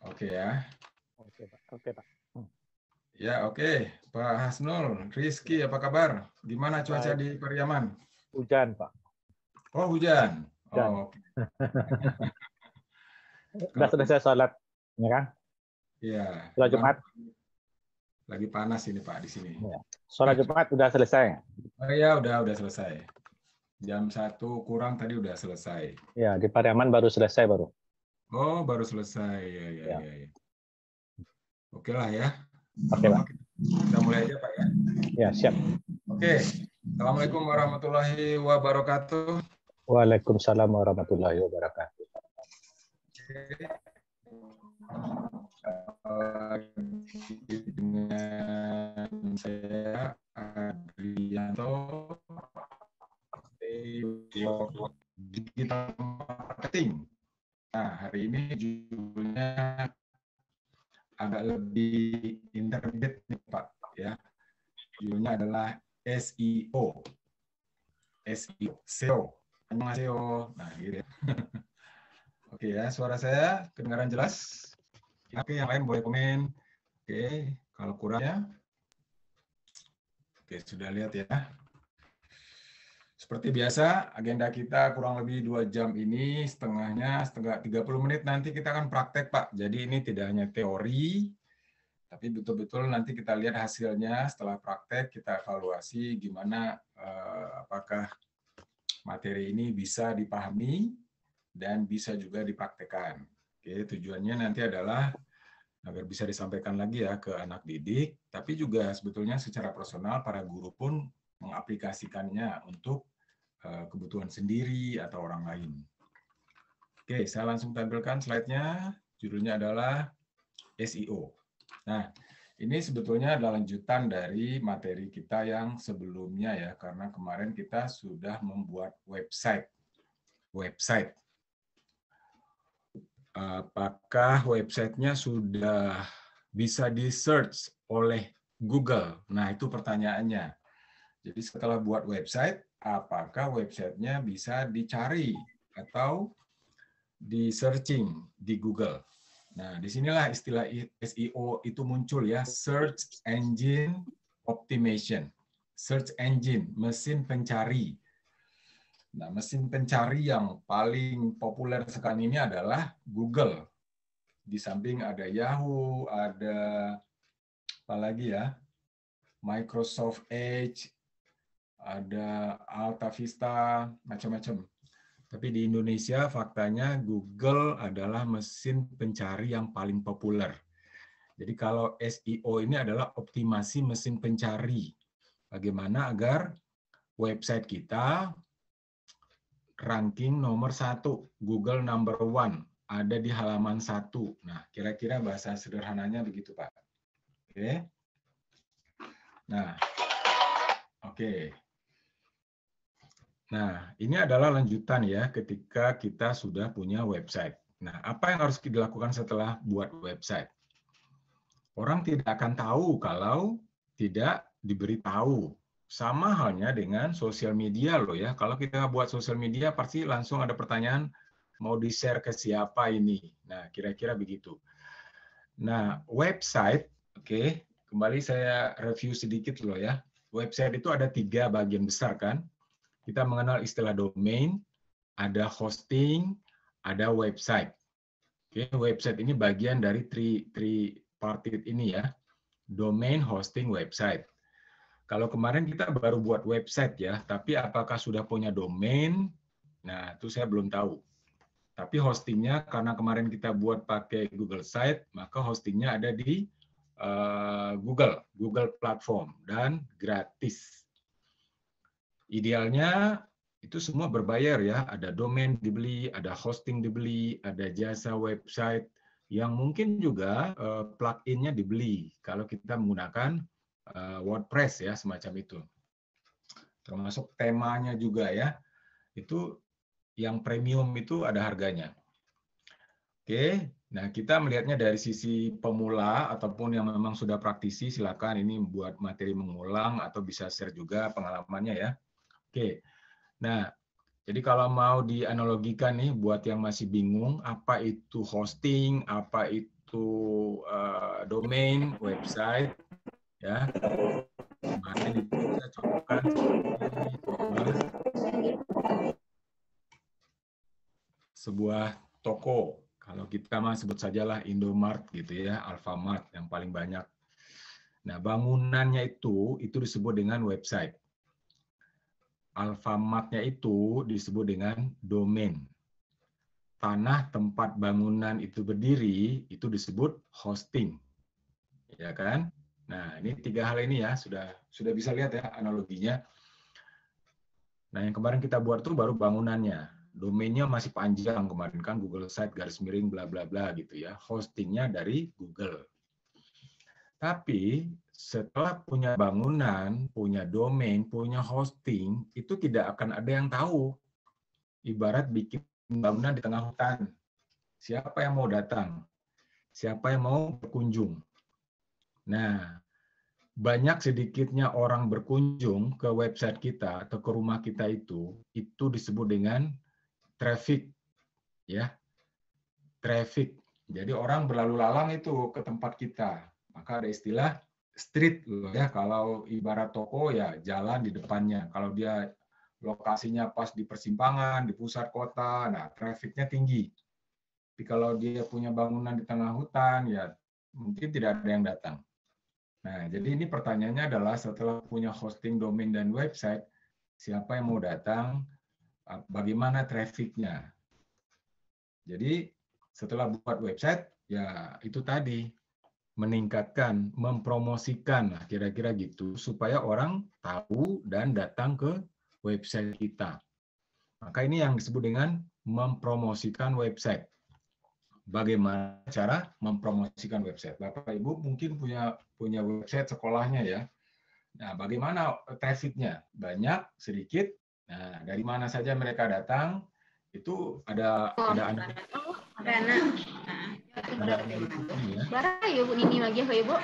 Oke ya. Oke, Pak. Oke, Pak. Ya, oke. Pak Hasnul, Rizky, apa kabar? Gimana cuaca Baik. di Pariaman? Hujan, Pak. Oh, hujan. Hujan. Oh, oke. Udah Kalau selesai sholat, ya kan? ya, di Sholat Jumat. Bandung lagi panas ini Pak di sini. Ya. Sholat Jumat udah selesai. Oh ya, udah selesai. Jam 1 kurang tadi udah selesai. Ya, di Pariaman baru selesai baru. Oh, baru selesai. Ya. Oke lah ya. Oke, Pak. Kita mulai aja Pak ya. Ya, siap. Oke. Assalamualaikum warahmatullahi wabarakatuh. Waalaikumsalam warahmatullahi wabarakatuh. Dengan saya Adrianto, digital marketing. Nah, hari ini judulnya agak lebih internet nih Pak ya. Judulnya adalah SEO. SEO. Annyeonghaseyo. Nah, gitu ya. Oke ya, suara saya kedengaran jelas? Oke, yang lain boleh komen. Oke, kalau kurangnya. Oke, sudah lihat ya. Seperti biasa, agenda kita kurang lebih 2 jam ini, setengah 30 menit nanti kita akan praktek, Pak. Jadi ini tidak hanya teori, tapi betul-betul nanti kita lihat hasilnya setelah praktek, kita evaluasi gimana apakah materi ini bisa dipahami dan bisa juga dipraktekkan. Oke, tujuannya nanti adalah agar bisa disampaikan lagi ya ke anak didik, tapi juga sebetulnya secara personal para guru pun mengaplikasikannya untuk kebutuhan sendiri atau orang lain. Oke, saya langsung tampilkan slide-nya. Judulnya adalah SEO. Nah, ini sebetulnya adalah lanjutan dari materi kita yang sebelumnya ya, karena kemarin kita sudah membuat website. Apakah websitenya sudah bisa di-search oleh Google? Nah, itu pertanyaannya. Jadi setelah buat website, apakah websitenya bisa dicari atau di-searching di Google? Nah, disinilah istilah SEO itu muncul ya, Search Engine Optimization. Search Engine, mesin pencari. Nah, mesin pencari yang paling populer sekarang ini adalah Google. Di samping ada Yahoo, ada apa lagi ya? Microsoft Edge, ada Alta Vista, macam-macam. Tapi di Indonesia faktanya Google adalah mesin pencari yang paling populer. Jadi kalau SEO ini adalah optimasi mesin pencari. Bagaimana agar website kita ranking nomor 1, Google number 1, ada di halaman 1. Nah, kira-kira bahasa sederhananya begitu, Pak. Oke. Nah, oke. Nah, ini adalah lanjutan ya ketika kita sudah punya website. Nah, apa yang harus dilakukan setelah buat website? Orang tidak akan tahu kalau tidak diberitahu. Sama halnya dengan sosial media loh ya. Kalau kita buat sosial media pasti langsung ada pertanyaan mau di-share ke siapa ini. Nah, kira-kira begitu. Nah, website, oke, kembali saya review sedikit loh ya. Website itu ada 3 bagian besar kan. Kita mengenal istilah domain, ada hosting, ada website. Oke, website ini bagian dari tripartite ini ya. Domain, hosting, website. Kalau kemarin kita baru buat website ya, tapi apakah sudah punya domain? Nah, itu saya belum tahu. Tapi hostingnya karena kemarin kita buat pakai Google Site, maka hostingnya ada di Google Platform dan gratis. Idealnya itu semua berbayar ya, ada domain dibeli, ada hosting dibeli, ada jasa website yang mungkin juga plugin-nya dibeli kalau kita menggunakan WordPress ya, semacam itu. Termasuk temanya juga ya, itu yang premium itu ada harganya. Oke, nah kita melihatnya dari sisi pemula ataupun yang memang sudah praktisi, silakan ini buat materi mengulang atau bisa share juga pengalamannya ya. Oke, nah Jadi kalau mau dianalogikan nih buat yang masih bingung apa itu hosting, apa itu domain, website, ya. Kemarin itu saya contohkan sebuah toko. Kalau kita mah sebut sajalah Indomart gitu ya, Alfamart yang paling banyak. Nah, bangunannya itu disebut dengan website. Alfamart-nya itu disebut dengan domain. Tanah tempat bangunan itu berdiri itu disebut hosting. Ya kan? Nah, ini 3 hal ini ya sudah bisa lihat ya analoginya. Nah, yang kemarin kita buat tuh baru bangunannya. Domainnya masih panjang kemarin kan Google Site garis miring bla bla bla gitu ya. Hostingnya dari Google. Tapi setelah punya bangunan, punya domain, punya hosting, itu tidak akan ada yang tahu. Ibarat bikin bangunan di tengah hutan. Siapa yang mau datang? Siapa yang mau berkunjung? Nah, banyak sedikitnya orang berkunjung ke website kita atau ke rumah kita itu disebut dengan traffic, ya, traffic. Jadi orang berlalu lalang itu ke tempat kita. Maka ada istilah street, ya. Kalau ibarat toko ya jalan di depannya. Kalau dia lokasinya pas di persimpangan, di pusat kota, nah trafficnya tinggi. Tapi kalau dia punya bangunan di tengah hutan, ya mungkin tidak ada yang datang. Nah, jadi ini pertanyaannya adalah setelah punya hosting, domain, dan website, siapa yang mau datang, bagaimana trafficnya. Jadi setelah buat website, ya itu tadi, meningkatkan, mempromosikan, kira-kira gitu, supaya orang tahu dan datang ke website kita. Maka ini yang disebut dengan mempromosikan website. Bagaimana cara mempromosikan website? Bapak Ibu mungkin punya website sekolahnya ya. Nah, bagaimana trafficnya? Banyak, sedikit. Nah, dari mana saja mereka datang? Itu ada Rana. ada ini ya. Bara ya Bu ini lagi ya Bu.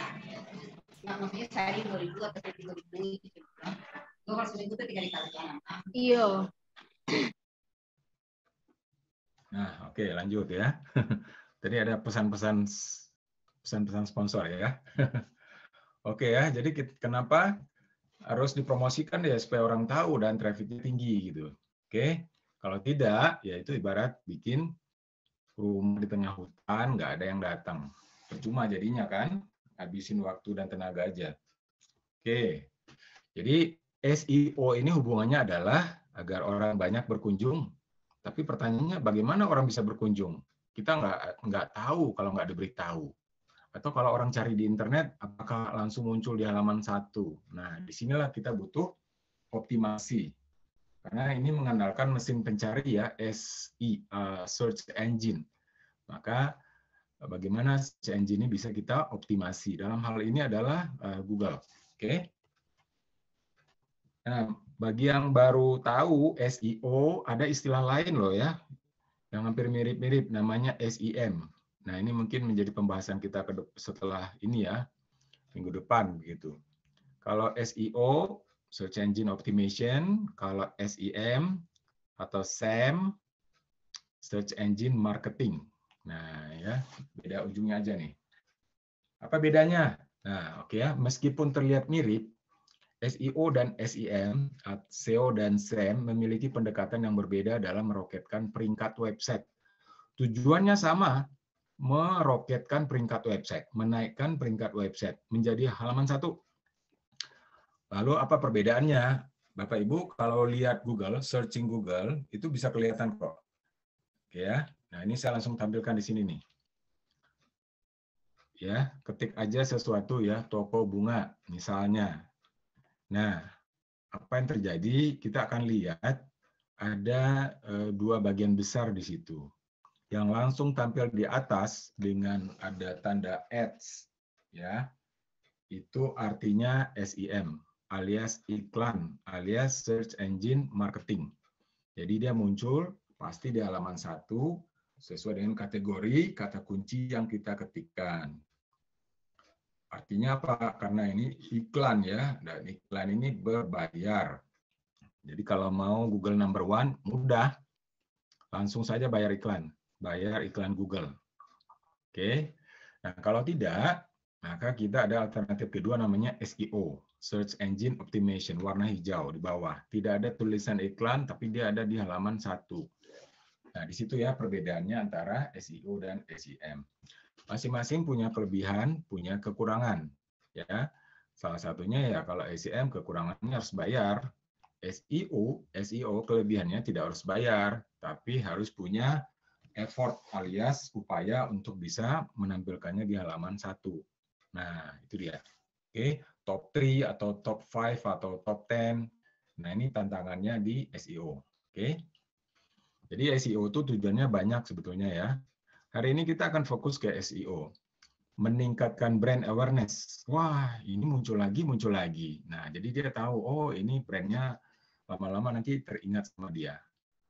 Nah, maksudnya sehari 2.000 atau 3.000 gitu. Kalau seminggu itu 3 kali kan. Iya. Nah, oke, lanjut ya. Tadi ada pesan-pesan sponsor ya. Oke ya, jadi kenapa harus dipromosikan ya supaya orang tahu dan trafficnya tinggi gitu. Oke, kalau tidak ya itu ibarat bikin rumah di tengah hutan nggak ada yang datang, percuma jadinya kan, habisin waktu dan tenaga aja. Oke, jadi SEO ini hubungannya adalah agar orang banyak berkunjung. Tapi pertanyaannya bagaimana orang bisa berkunjung? Kita nggak tahu kalau nggak diberitahu. Atau kalau orang cari di internet, apakah langsung muncul di halaman 1? Nah, disinilah kita butuh optimasi. Karena ini mengandalkan mesin pencari ya, search engine. Maka bagaimana search engine ini bisa kita optimasi? Dalam hal ini adalah Google. Oke. Nah, bagi yang baru tahu SEO, ada istilah lain loh ya, yang hampir mirip-mirip, namanya SEM. Nah, ini mungkin menjadi pembahasan kita setelah ini ya, minggu depan begitu. Kalau SEO, Search Engine Optimization, kalau SEM atau SEM, Search Engine Marketing. Nah, ya, beda ujungnya aja nih. Apa bedanya? Nah, oke ya, meskipun terlihat mirip, SEO dan SEM, SEO dan SEM memiliki pendekatan yang berbeda dalam meroketkan peringkat website. Tujuannya sama, meroketkan peringkat website, menaikkan peringkat website menjadi halaman 1. Lalu apa perbedaannya? Bapak Ibu kalau lihat Google, searching Google itu bisa kelihatan kok. Oke ya. Nah, ini saya langsung tampilkan di sini nih. Ya, ketik aja sesuatu ya, toko bunga misalnya. Nah, apa yang terjadi? Kita akan lihat ada 2 bagian besar di situ. Yang langsung tampil di atas dengan ada tanda ads ya, itu artinya SEM alias iklan alias search engine marketing. Jadi dia muncul pasti di halaman 1 sesuai dengan kategori kata kunci yang kita ketikkan. Artinya apa? Karena ini iklan ya, dan iklan ini berbayar. Jadi kalau mau Google number one, mudah. Langsung saja bayar iklan Google. Oke. Nah, kalau tidak, maka kita ada alternatif kedua namanya SEO, Search Engine Optimization, warna hijau di bawah. Tidak ada tulisan iklan, tapi dia ada di halaman 1. Nah, di situ ya perbedaannya antara SEO dan SEM. Masing-masing punya kelebihan, punya kekurangan. Ya, salah satunya ya kalau SEM kekurangannya harus bayar. SEO kelebihannya tidak harus bayar, tapi harus punya effort alias upaya untuk bisa menampilkannya di halaman 1. Nah, itu dia. Oke, top 3 atau top 5 atau top 10. Nah, ini tantangannya di SEO. Oke. Jadi SEO itu tujuannya banyak sebetulnya ya. Hari ini kita akan fokus ke SEO. Meningkatkan brand awareness. Wah, ini muncul lagi. Nah, jadi dia tahu, oh ini brandnya lama-lama nanti teringat sama dia.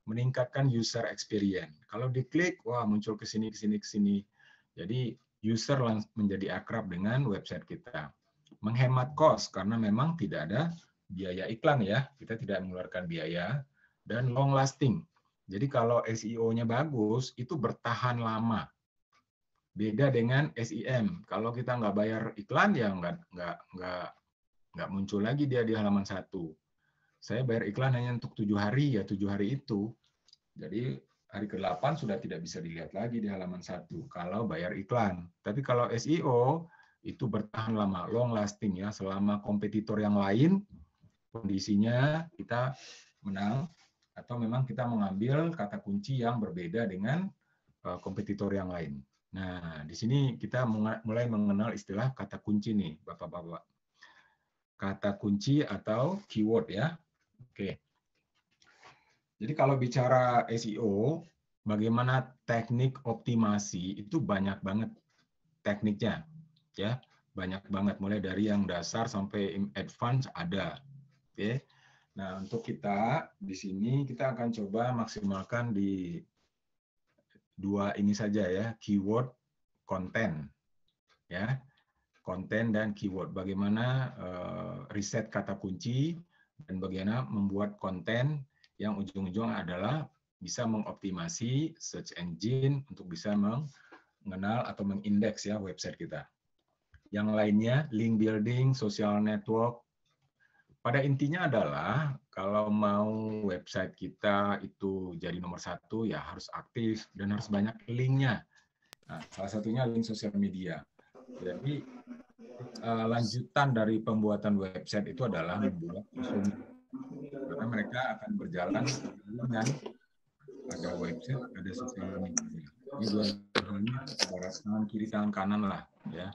Meningkatkan user experience. Kalau diklik, wah muncul ke sini. Jadi user menjadi akrab dengan website kita. Menghemat cost karena memang tidak ada biaya iklan ya. Kita tidak mengeluarkan biaya. Dan long lasting. Jadi kalau SEO-nya bagus, itu bertahan lama. Beda dengan SEM. Kalau kita nggak bayar iklan, ya nggak muncul lagi dia di halaman 1. Saya bayar iklan hanya untuk 7 hari, ya 7 hari itu. Jadi hari ke-8 sudah tidak bisa dilihat lagi di halaman 1 kalau bayar iklan. Tapi kalau SEO itu bertahan lama, long lasting ya, selama kompetitor yang lain kondisinya kita menang atau memang kita mengambil kata kunci yang berbeda dengan kompetitor yang lain. Nah, di sini kita mulai mengenal istilah kata kunci nih, Bapak-bapak. Kata kunci atau keyword ya. Oke. Jadi kalau bicara SEO, bagaimana teknik optimasi itu banyak banget tekniknya, ya banyak banget. Mulai dari yang dasar sampai advance ada. Oke. Nah untuk kita di sini kita akan coba maksimalkan di dua ini saja ya, keyword, konten, ya konten dan keyword. Bagaimana riset kata kunci dan bagaimana membuat konten yang ujung-ujung adalah bisa mengoptimasi search engine untuk bisa mengenal atau mengindeks ya website kita. Yang lainnya link building, social network. Pada intinya adalah kalau mau website kita itu jadi nomor 1 ya harus aktif dan harus banyak linknya. Nah, salah satunya link sosial media. Jadi lanjutan dari pembuatan website itu adalah membuat sosial media. Karena mereka akan berjalan dengan ada website, ada sosial media. Ini dua halnya tangan kiri, tangan kanan lah, ya.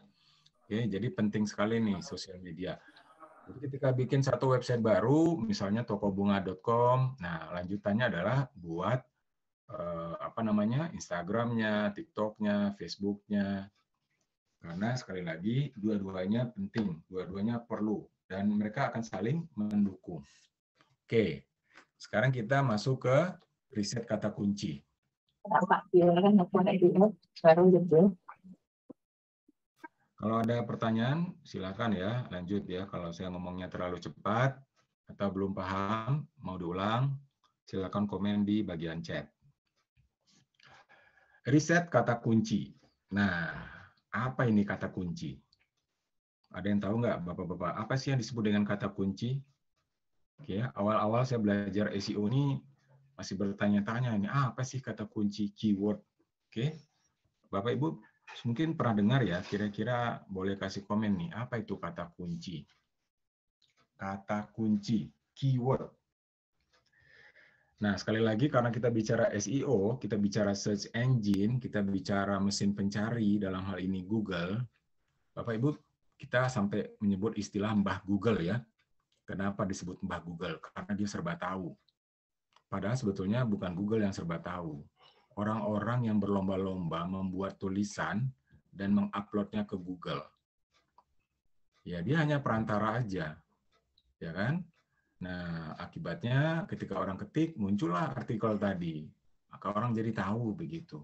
Oke, jadi penting sekali nih sosial media. Jadi ketika bikin satu website baru, misalnya tokobunga.com, nah lanjutannya adalah buat Instagramnya, TikToknya, Facebooknya. Karena sekali lagi dua-duanya penting, dua-duanya perlu, dan mereka akan saling mendukung. Oke, sekarang kita masuk ke riset kata kunci. Kalau ada pertanyaan, silakan ya, lanjut ya. Kalau saya ngomongnya terlalu cepat atau belum paham, mau diulang, silakan komen di bagian chat. Riset kata kunci. Nah, apa ini kata kunci? Ada yang tahu nggak, Bapak-bapak? Apa sih yang disebut dengan kata kunci? Oke, awal-awal saya belajar SEO ini masih bertanya-tanya ini apa sih kata kunci keyword. Oke, Bapak Ibu mungkin pernah dengar ya, kira-kira boleh kasih komen nih, apa itu kata kunci? Kata kunci, keyword. Nah, sekali lagi karena kita bicara SEO, kita bicara search engine, kita bicara mesin pencari, dalam hal ini Google, Bapak Ibu, kita sampai menyebut istilah Mbah Google ya. Kenapa disebut Mbah Google? Karena dia serba tahu. Padahal sebetulnya bukan Google yang serba tahu. Orang-orang yang berlomba-lomba membuat tulisan dan menguploadnya ke Google. Ya, dia hanya perantara aja. Ya kan? Nah, akibatnya ketika orang ketik, muncullah artikel tadi. Maka orang jadi tahu begitu.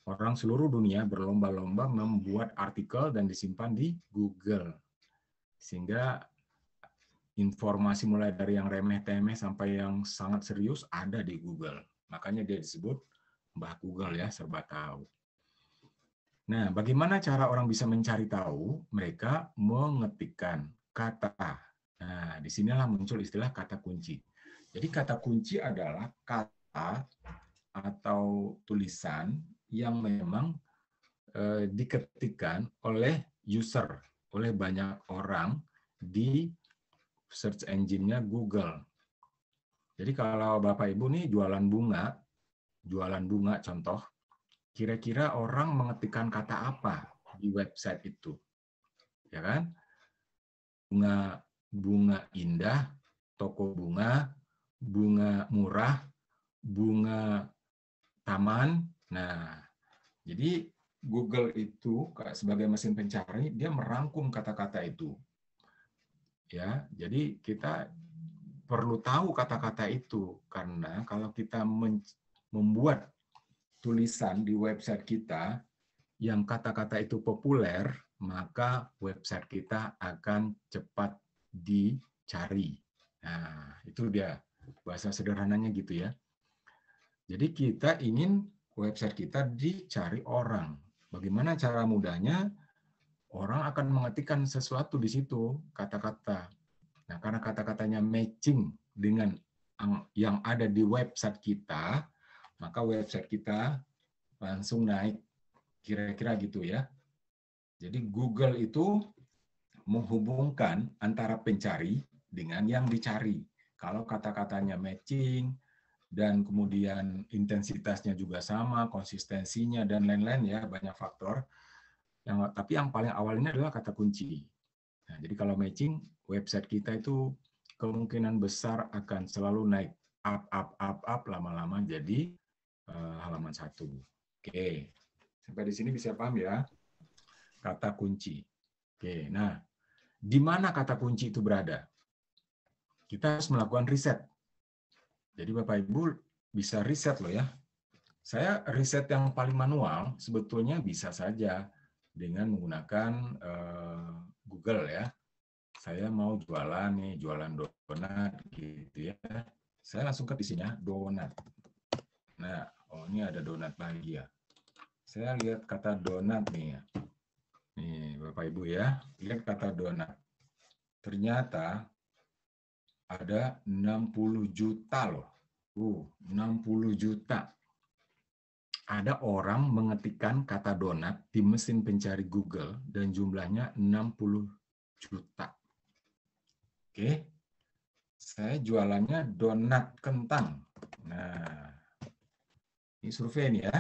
Orang seluruh dunia berlomba-lomba membuat artikel dan disimpan di Google. Sehingga informasi mulai dari yang remeh-temeh sampai yang sangat serius ada di Google. Makanya dia disebut Mbah Google ya, serba tahu. Nah, bagaimana cara orang bisa mencari tahu? Mereka mengetikkan kata. Nah, disinilah muncul istilah kata kunci. Jadi kata kunci adalah kata atau tulisan yang memang diketikkan oleh user, oleh banyak orang di search engine-nya Google. Jadi kalau Bapak Ibu nih jualan bunga contoh, kira-kira orang mengetikkan kata apa di website itu? Ya kan? Bunga indah, toko bunga, bunga murah, bunga taman. Nah, jadi Google itu sebagai mesin pencari dia merangkum kata-kata itu. Ya, jadi kita perlu tahu kata-kata itu karena kalau kita membuat tulisan di website kita yang kata-kata itu populer, maka website kita akan cepat dicari. Nah, itu dia bahasa sederhananya gitu ya. Jadi kita ingin website kita dicari orang. Bagaimana cara mudahnya? Orang akan mengetikkan sesuatu di situ, kata-kata. Nah, karena kata-katanya matching dengan yang ada di website kita, maka website kita langsung naik. Kira-kira gitu ya. Jadi Google itu menghubungkan antara pencari dengan yang dicari. Kalau kata-katanya matching, dan kemudian intensitasnya juga sama, konsistensinya, dan lain-lain ya, banyak faktor. Tapi yang paling awal ini adalah kata kunci. Nah, jadi kalau matching, website kita itu kemungkinan besar akan selalu naik up, lama-lama jadi halaman 1. Oke, sampai di sini bisa paham ya? Kata kunci. Oke, nah, di mana kata kunci itu berada? Kita harus melakukan riset. Jadi Bapak Ibu bisa riset loh ya. Saya riset yang paling manual sebetulnya bisa saja dengan menggunakan Google ya. Saya mau jualan nih, jualan donat gitu ya. Saya langsung ke isinya donat. Nah, oh ini ada donat bahagia. Saya lihat kata donat nih ya. Nih Bapak Ibu ya, lihat kata donat. Ternyata ada 60 juta loh. 60 juta. Ada orang mengetikkan kata donat di mesin pencari Google dan jumlahnya 60 juta. Oke. Saya jualannya donat kentang. Nah, ini survei nih ya.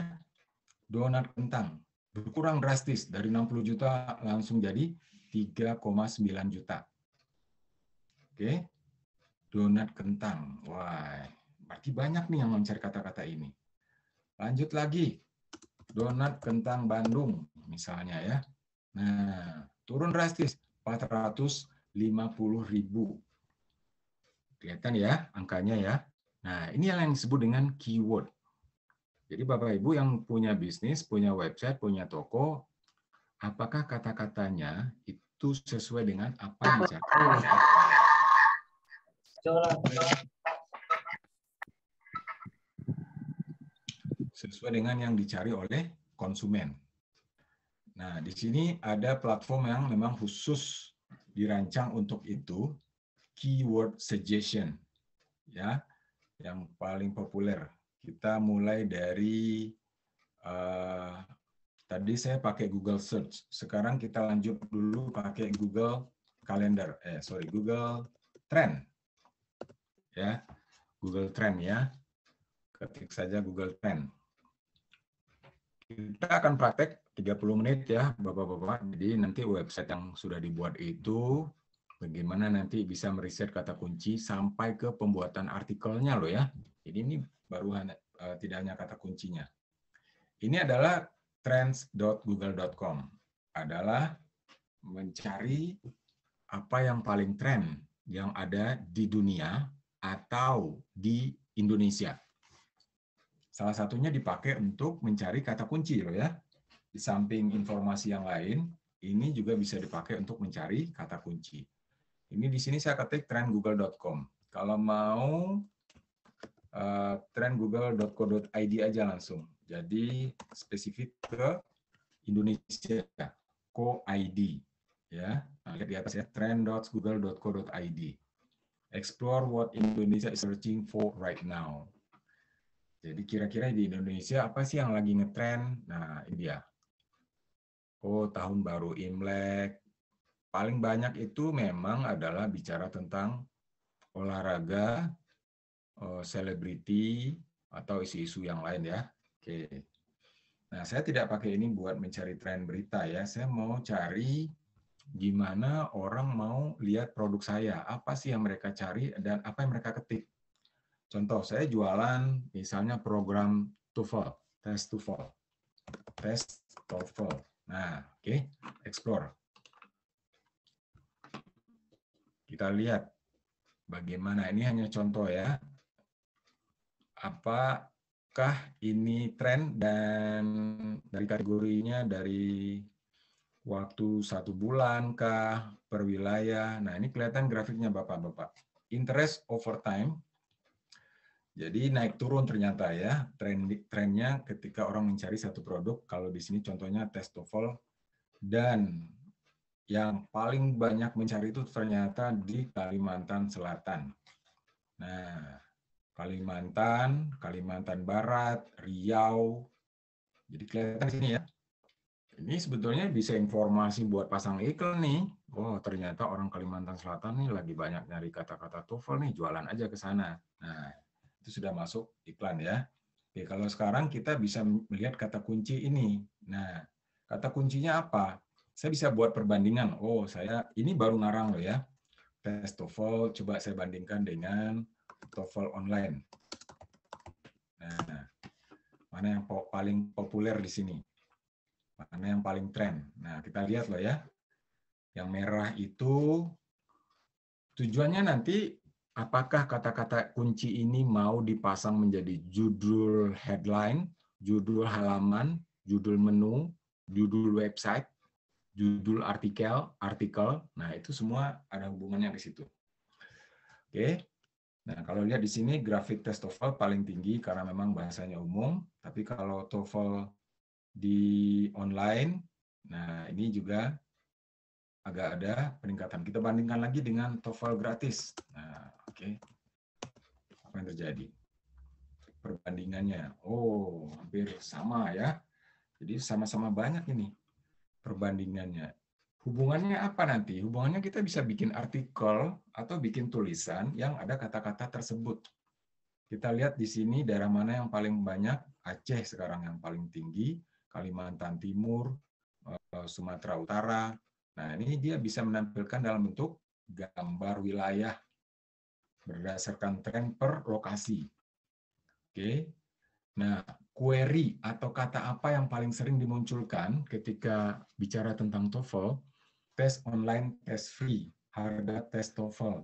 Donat kentang. Berkurang drastis dari 60 juta langsung jadi 3,9 juta. Oke. Donat kentang. Wah, berarti banyak nih yang mencari kata-kata ini. Lanjut lagi, donat kentang Bandung misalnya ya. Nah, turun drastis 450.000. Kelihatan ya angkanya ya. Nah, ini yang disebut dengan keyword. Jadi Bapak Ibu yang punya bisnis, punya website, punya toko, apakah kata-katanya itu sesuai dengan apa yang dicari? Sesuai dengan yang dicari oleh konsumen. Nah, di sini ada platform yang memang khusus dirancang untuk itu, keyword suggestion, ya, yang paling populer. Kita mulai dari tadi saya pakai Google Search, sekarang kita lanjut dulu pakai Google Calendar, Google Trend, ya, Google Trend ya, ketik saja Google Trend. Kita akan praktek 30 menit ya Bapak-Bapak. Jadi nanti website yang sudah dibuat itu bagaimana nanti bisa meriset kata kunci sampai ke pembuatan artikelnya loh ya. Jadi ini baru tidak hanya kata kuncinya. Ini adalah trends.google.com. Adalah mencari apa yang paling tren yang ada di dunia atau di Indonesia. Salah satunya dipakai untuk mencari kata kunci loh ya. Di samping informasi yang lain, ini juga bisa dipakai untuk mencari kata kunci. Ini di sini saya ketik trendgoogle.com. Kalau mau trendgoogle.co.id aja langsung. Jadi spesifik ke Indonesia, co.id ya. Nah, lihat di atas ya, trend.google.co.id. Explore what Indonesia is searching for right now. Jadi kira-kira di Indonesia apa sih yang lagi ngetrend? Nah, ini dia. Oh, tahun baru Imlek. Paling banyak itu memang adalah bicara tentang olahraga, selebriti, atau isu-isu yang lain ya. Oke. Nah, saya tidak pakai ini buat mencari tren berita ya. Saya mau cari gimana orang mau lihat produk saya. Apa sih yang mereka cari dan apa yang mereka ketik. Contoh, saya jualan misalnya program TOEFL, tes TOEFL. Tes TOEFL. Nah, oke, explore. Kita lihat bagaimana, ini hanya contoh ya. Apakah ini tren dan dari kategorinya dari waktu 1 bulan kah, per wilayah. Nah, ini kelihatan grafiknya Bapak-Bapak. Interest over time. Jadi naik turun ternyata ya trennya ketika orang mencari satu produk. Kalau di sini contohnya tes TOEFL, dan yang paling banyak mencari itu ternyata di Kalimantan Selatan. Nah, Kalimantan Barat, Riau. Jadi kelihatan di sini ya. Ini sebetulnya bisa informasi buat pasang iklan nih. Oh, ternyata orang Kalimantan Selatan nih lagi banyak nyari kata-kata TOEFL nih, jualan aja ke sana. Nah, itu sudah masuk iklan ya. Oke, kalau sekarang kita bisa melihat kata kunci ini. Nah, kata kuncinya apa? Saya bisa buat perbandingan. Oh, saya ini baru ngarang loh ya. Tes TOEFL, coba saya bandingkan dengan TOEFL online. Nah, mana yang paling populer di sini? Mana yang paling tren? Nah, kita lihat loh ya. Yang merah itu tujuannya nanti apakah kata-kata kunci ini mau dipasang menjadi judul headline, judul halaman, judul menu, judul website, judul artikel. Nah, itu semua ada hubungannya di situ. Oke. Nah, kalau lihat di sini grafik tes TOEFL paling tinggi karena memang bahasanya umum, tapi kalau TOEFL di online, nah ini juga agak ada peningkatan. Kita bandingkan lagi dengan TOEFL gratis. Nah, oke. Apa yang terjadi? Perbandingannya. Oh, hampir sama ya. Jadi sama-sama banyak ini perbandingannya. Hubungannya apa nanti? Hubungannya kita bisa bikin artikel atau bikin tulisan yang ada kata-kata tersebut. Kita lihat di sini daerah mana yang paling banyak. Aceh sekarang yang paling tinggi, Kalimantan Timur, Sumatera Utara. Nah, ini dia bisa menampilkan dalam bentuk gambar wilayah berdasarkan tren per lokasi. Oke. Nah, query atau kata apa yang paling sering dimunculkan ketika bicara tentang TOEFL? Tes online, tes free, harga tes TOEFL.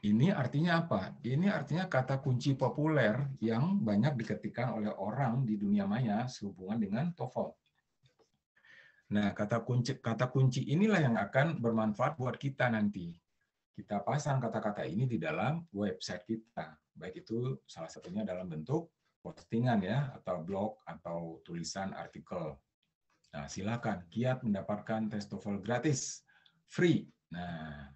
Ini artinya apa? Ini artinya kata kunci populer yang banyak diketikkan oleh orang di dunia maya sehubungan dengan TOEFL. Nah, kata kunci inilah yang akan bermanfaat buat kita nanti. Kita pasang kata-kata ini di dalam website kita. Baik itu salah satunya dalam bentuk postingan ya, atau blog, atau tulisan artikel. Nah, silakan kiat mendapatkan tes TOEFL gratis, free. Nah,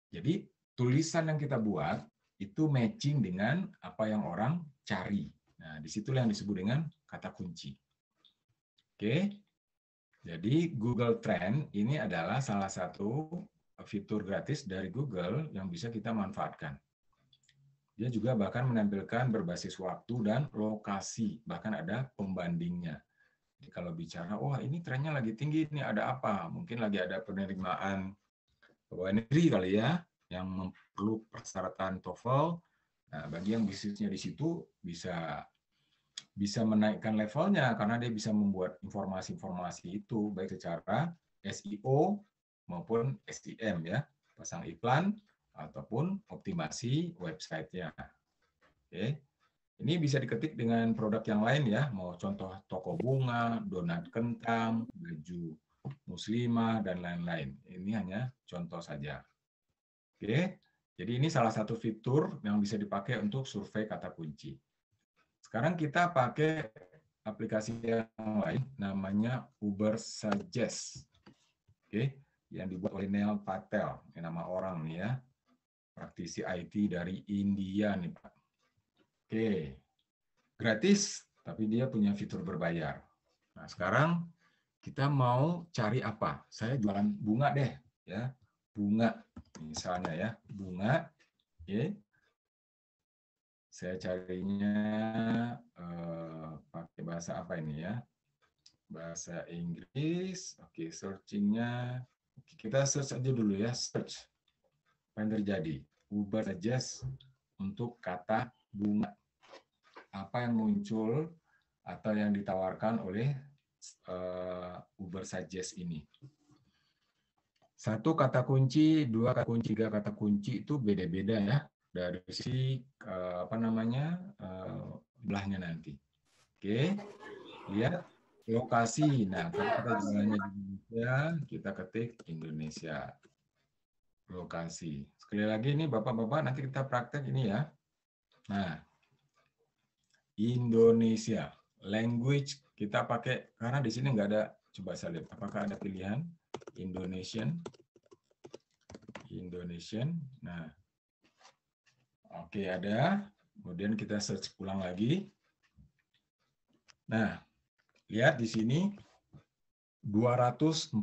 jadi tulisan yang kita buat itu matching dengan apa yang orang cari. Nah, disitulah yang disebut dengan kata kunci. Oke. Jadi Google Trend ini adalah salah satu fitur gratis dari Google yang bisa kita manfaatkan. Dia juga bahkan menampilkan berbasis waktu dan lokasi, bahkan ada pembandingnya. Jadi kalau bicara, wah ini trennya lagi tinggi, ini ada apa? Mungkin lagi ada penerimaan pegawai negeri kali ya, yang perlu persyaratan TOEFL. Nah, bagi yang bisnisnya di situ bisa menaikkan levelnya karena dia bisa membuat informasi-informasi itu baik secara SEO maupun SEM ya, pasang iklan ataupun optimasi website-nya. Oke. Ini bisa diketik dengan produk yang lain ya, mau contoh toko bunga, donat kentang, baju muslimah, dan lain-lain. Ini hanya contoh saja. Oke, jadi ini salah satu fitur yang bisa dipakai untuk survei kata kunci. Sekarang kita pakai aplikasi yang lain, namanya Ubersuggest. Oke, yang dibuat oleh Neil Patel, ini nama orang nih ya, praktisi IT dari India nih Pak. Oke, gratis, tapi dia punya fitur berbayar. Nah, sekarang kita mau cari apa? Saya jualan bunga deh, ya, bunga, misalnya ya, bunga. Oke, saya carinya pakai bahasa apa ini ya? Bahasa Inggris. Oke, searchingnya kita search aja dulu ya, search. Apa yang terjadi? Ubersuggest untuk kata bunga. Apa yang muncul atau yang ditawarkan oleh Ubersuggest ini? Satu kata kunci, dua kata kunci, tiga kata kunci itu beda-beda ya dari sisi apa namanya belahnya nanti. Oke, lihat lokasi. Nah, kalau kita jualannya di Indonesia, kita ketik Indonesia. Lokasi. Sekali lagi ini Bapak-Bapak, nanti kita praktek ini ya. Nah, Indonesia. Language kita pakai, karena di sini nggak ada, coba saya lihat, apakah ada pilihan Indonesian. Nah, oke ada. Kemudian kita search ulang lagi. Nah, lihat di sini 246.000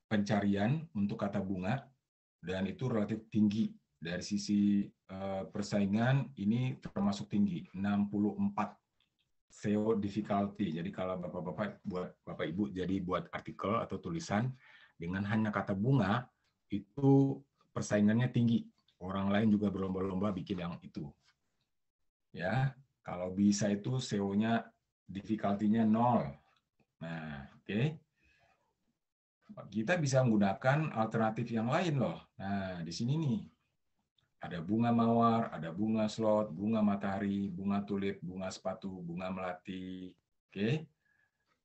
pencarian untuk kata bunga, dan itu relatif tinggi dari sisi persaingan. Ini termasuk tinggi, 64 SEO difficulty. Jadi kalau Bapak-bapak Bapak Ibu jadi buat artikel atau tulisan dengan hanya kata bunga, itu persaingannya tinggi. Orang lain juga berlomba-lomba bikin yang itu. Ya, kalau bisa itu SEO-nya difficulty-nya 0. Nah, oke. Kita bisa menggunakan alternatif yang lain loh. Nah, di sini nih. Ada bunga mawar, ada bunga slot, bunga matahari, bunga tulip, bunga sepatu, bunga melati. Oke.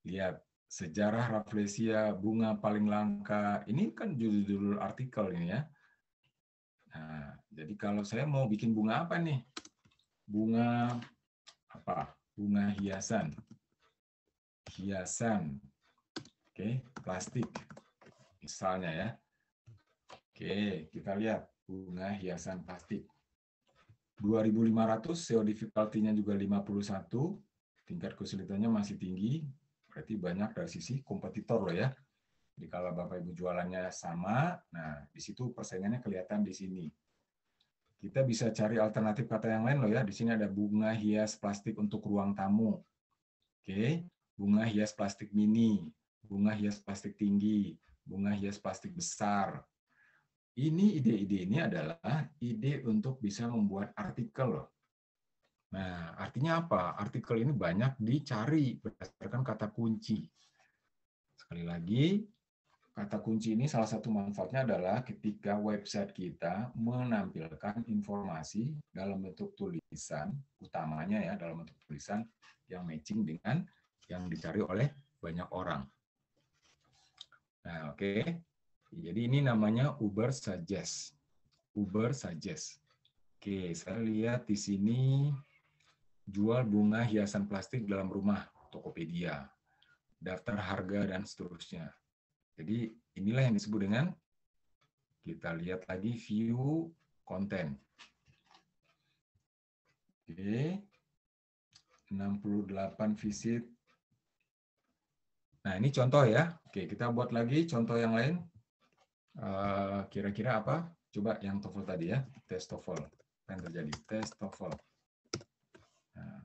Lihat sejarah Rafflesia, bunga paling langka. Ini kan judul-judul artikel ini ya. Nah, jadi kalau saya mau bikin bunga apa nih? Bunga apa? Bunga hiasan. Hiasan. Oke, plastik. Misalnya ya. Oke, kita lihat bunga hiasan plastik. 2.500, SEO difficulty-nya juga 51. Tingkat kesulitannya masih tinggi. Berarti banyak dari sisi kompetitor loh ya. Jadi kalau Bapak Ibu jualannya sama, nah di situ persaingannya kelihatan di sini. Kita bisa cari alternatif kata yang lain loh ya. Di sini ada bunga hias plastik untuk ruang tamu. Oke, bunga hias plastik mini, bunga hias plastik tinggi, bunga hias plastik besar. Ini ide-ide ini adalah ide untuk bisa membuat artikel loh. Nah, artinya apa? Artikel ini banyak dicari berdasarkan kata kunci. Sekali lagi, kata kunci ini salah satu manfaatnya adalah ketika website kita menampilkan informasi dalam bentuk tulisan, utamanya ya dalam bentuk tulisan yang matching dengan yang dicari oleh banyak orang. Nah, oke. Jadi ini namanya Ubersuggest. Ubersuggest. Oke, saya lihat di sini jual bunga hiasan plastik dalam rumah, Tokopedia, daftar harga dan seterusnya. Jadi inilah yang disebut dengan, kita lihat lagi view konten. Oke, 68 visit. Nah ini contoh ya. Oke, kita buat lagi contoh yang lain. Kira-kira apa? Coba yang TOEFL tadi ya, tes TOEFL. Apa yang terjadi? Tes TOEFL. Nah,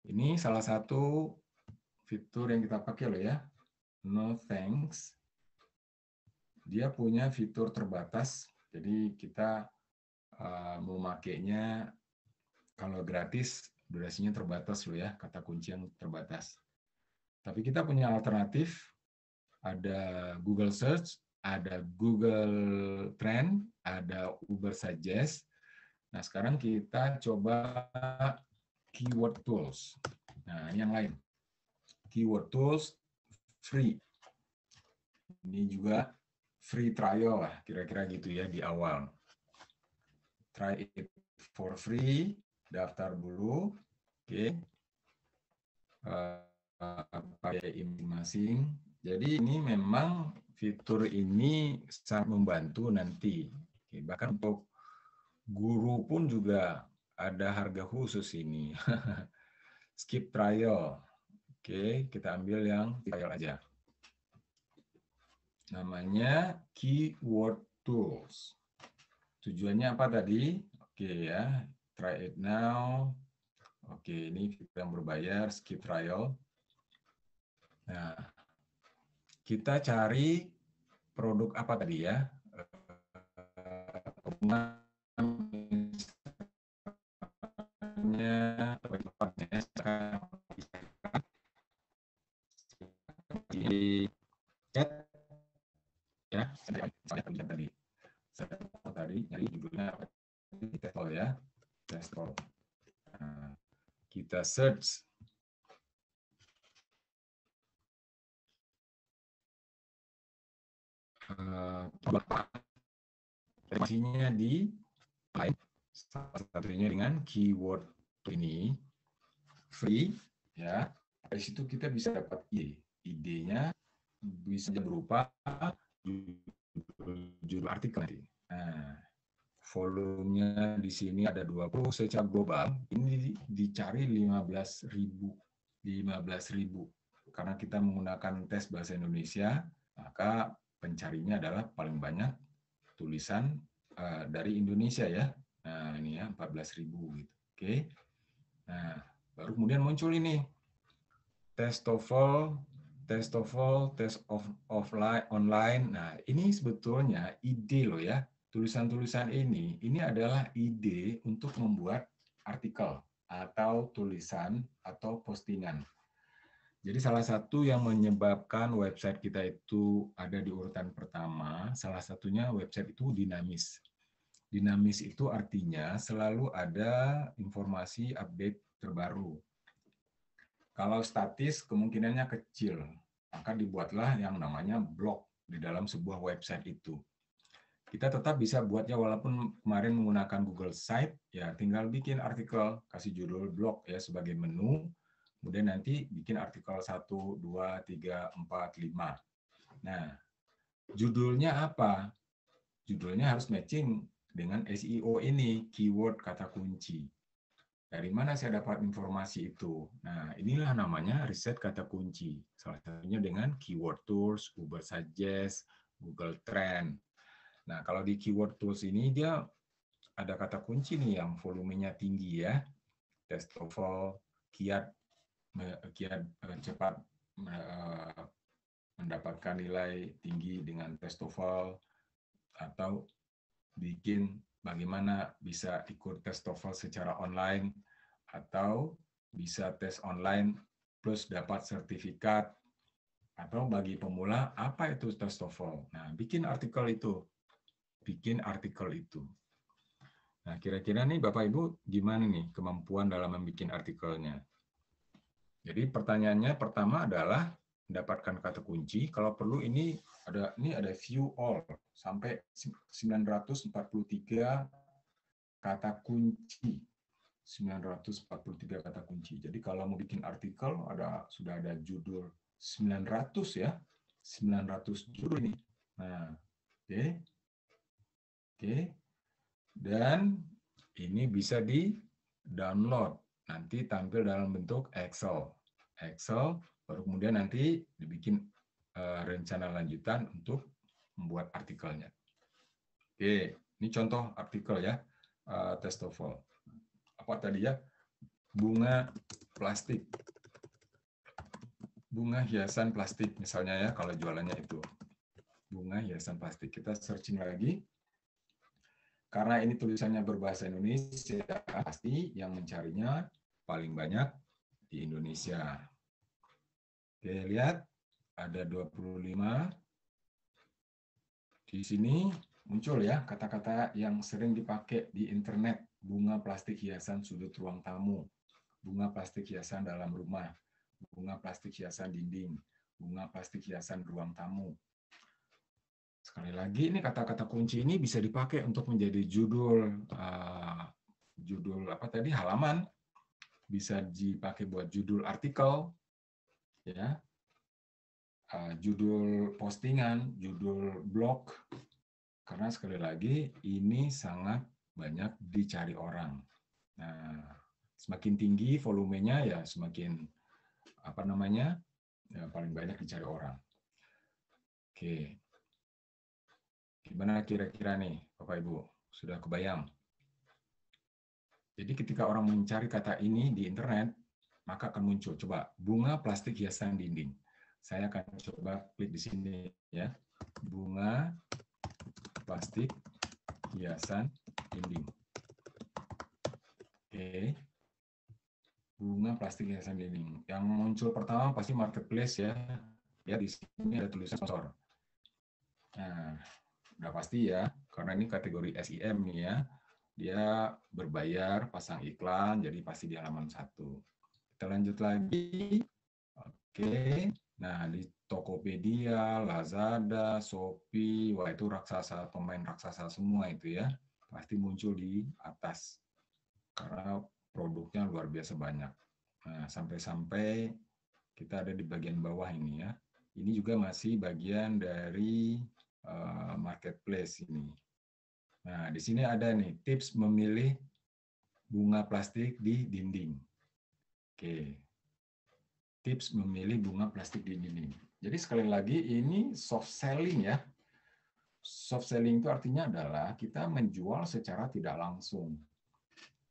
ini salah satu fitur yang kita pakai loh ya. No thanks. Dia punya fitur terbatas, jadi kita memakainya kalau gratis durasinya terbatas loh ya, kata kunci yang terbatas. Tapi kita punya alternatif, ada Google Search, ada Google Trend, ada Ubersuggest. Nah, sekarang kita coba Keyword Tools. Nah, ini yang lain. Keyword Tools free. Ini juga free trial lah, kira-kira gitu ya di awal. Try it for free, daftar dulu, oke. Pakai email masing. Jadi ini memang fitur ini sangat membantu nanti. Oke, bahkan untuk guru pun juga ada harga khusus ini. Skip trial. Oke, kita ambil yang trial aja. Namanya Keyword Tools. Tujuannya apa tadi? Oke ya, try it now. Oke, ini fitur yang berbayar, skip trial. Nah, kita cari produk apa tadi ya? Di chat ya, tadi. Tadi nyari judulnya apa? Testol ya, testol. Nah, kita search. Informasinya di salah satunya dengan keyword ini free ya. Dari situ kita bisa dapat ide. Idenya bisa berupa judul artikel nanti. Nah, volumenya di sini ada 20 secara global. Ini dicari 15.000. Karena kita menggunakan tes bahasa Indonesia, maka pencarinya adalah paling banyak tulisan dari Indonesia ya. Nah, ini ya 14.000 gitu. Oke. Nah, baru kemudian muncul ini test TOEFL, test offline, online. Nah, ini sebetulnya ide loh ya. Tulisan-tulisan ini adalah ide untuk membuat artikel atau tulisan atau postingan. Jadi salah satu yang menyebabkan website kita itu ada di urutan pertama, salah satunya website itu dinamis. Dinamis itu artinya selalu ada informasi update terbaru. Kalau statis kemungkinannya kecil, maka dibuatlah yang namanya blog di dalam sebuah website itu. Kita tetap bisa buatnya walaupun kemarin menggunakan Google Site, ya tinggal bikin artikel, kasih judul blog ya sebagai menu, kemudian nanti bikin artikel 1, 2, 3, 4, 5. Nah, judulnya apa? Judulnya harus matching dengan SEO ini, keyword kata kunci. Dari mana saya dapat informasi itu? Nah, inilah namanya riset kata kunci. Salah satunya dengan Keyword Tools, Google Suggest, Google Trend. Nah, kalau di Keyword Tools ini dia ada kata kunci nih yang volumenya tinggi ya. Test TOEFL, kiat cepat mendapatkan nilai tinggi dengan tes TOEFL, atau bikin bagaimana bisa ikut tes TOEFL secara online, atau bisa tes online plus dapat sertifikat, atau bagi pemula apa itu tes TOEFL. Nah, bikin artikel itu. Nah, kira-kira nih Bapak Ibu gimana nih kemampuan dalam membuat artikelnya? Jadi pertanyaannya pertama adalah mendapatkan kata kunci. Kalau perlu ini ada view all sampai 943 kata kunci. 943 kata kunci. Jadi kalau mau bikin artikel sudah ada judul 900 ya. 900 judul ini. Nah, oke. Dan ini bisa di-download. Nanti tampil dalam bentuk Excel, baru kemudian nanti dibikin rencana lanjutan untuk membuat artikelnya. Oke, ini contoh artikel ya, tes TOEFL. Apa tadi ya? Bunga plastik. Bunga hiasan plastik misalnya ya, kalau jualannya itu. Bunga hiasan plastik. Kita searching lagi. Karena ini tulisannya berbahasa Indonesia, pasti yang mencarinya paling banyak di Indonesia. Oke, lihat ada 25. Di sini muncul ya kata-kata yang sering dipakai di internet. Bunga plastik hiasan sudut ruang tamu, bunga plastik hiasan dalam rumah, bunga plastik hiasan dinding, bunga plastik hiasan ruang tamu. Sekali lagi, ini kata-kata kunci ini bisa dipakai untuk menjadi judul apa tadi, halaman, bisa dipakai buat judul artikel, ya, judul postingan, judul blog. Karena sekali lagi ini sangat banyak dicari orang. Nah, semakin tinggi volumenya ya semakin apa namanya, ya, paling banyak dicari orang. Oke. Gimana kira-kira nih, Bapak Ibu? Sudah kebayang? Jadi ketika orang mencari kata ini di internet, maka akan muncul. Coba, bunga plastik hiasan dinding. Saya akan coba klik di sini ya. Bunga plastik hiasan dinding. Oke. Bunga plastik hiasan dinding. Yang muncul pertama pasti marketplace ya. Ya, di sini ada tulisan sponsor. Nah, udah pasti ya, karena ini kategori SEM nih ya. Dia berbayar, pasang iklan, jadi pasti di halaman 1. Kita lanjut lagi. Oke. Nah, di Tokopedia, Lazada, Shopee, wah itu raksasa, pemain raksasa semua itu ya. Pasti muncul di atas. Karena produknya luar biasa banyak. Nah, sampai-sampai kita ada di bagian bawah ini ya. Ini juga masih bagian dari marketplace ini. Nah, di sini ada nih tips memilih bunga plastik di dinding. Oke. Tips memilih bunga plastik di dinding. Jadi sekali lagi ini soft selling ya. Soft selling itu artinya adalah kita menjual secara tidak langsung.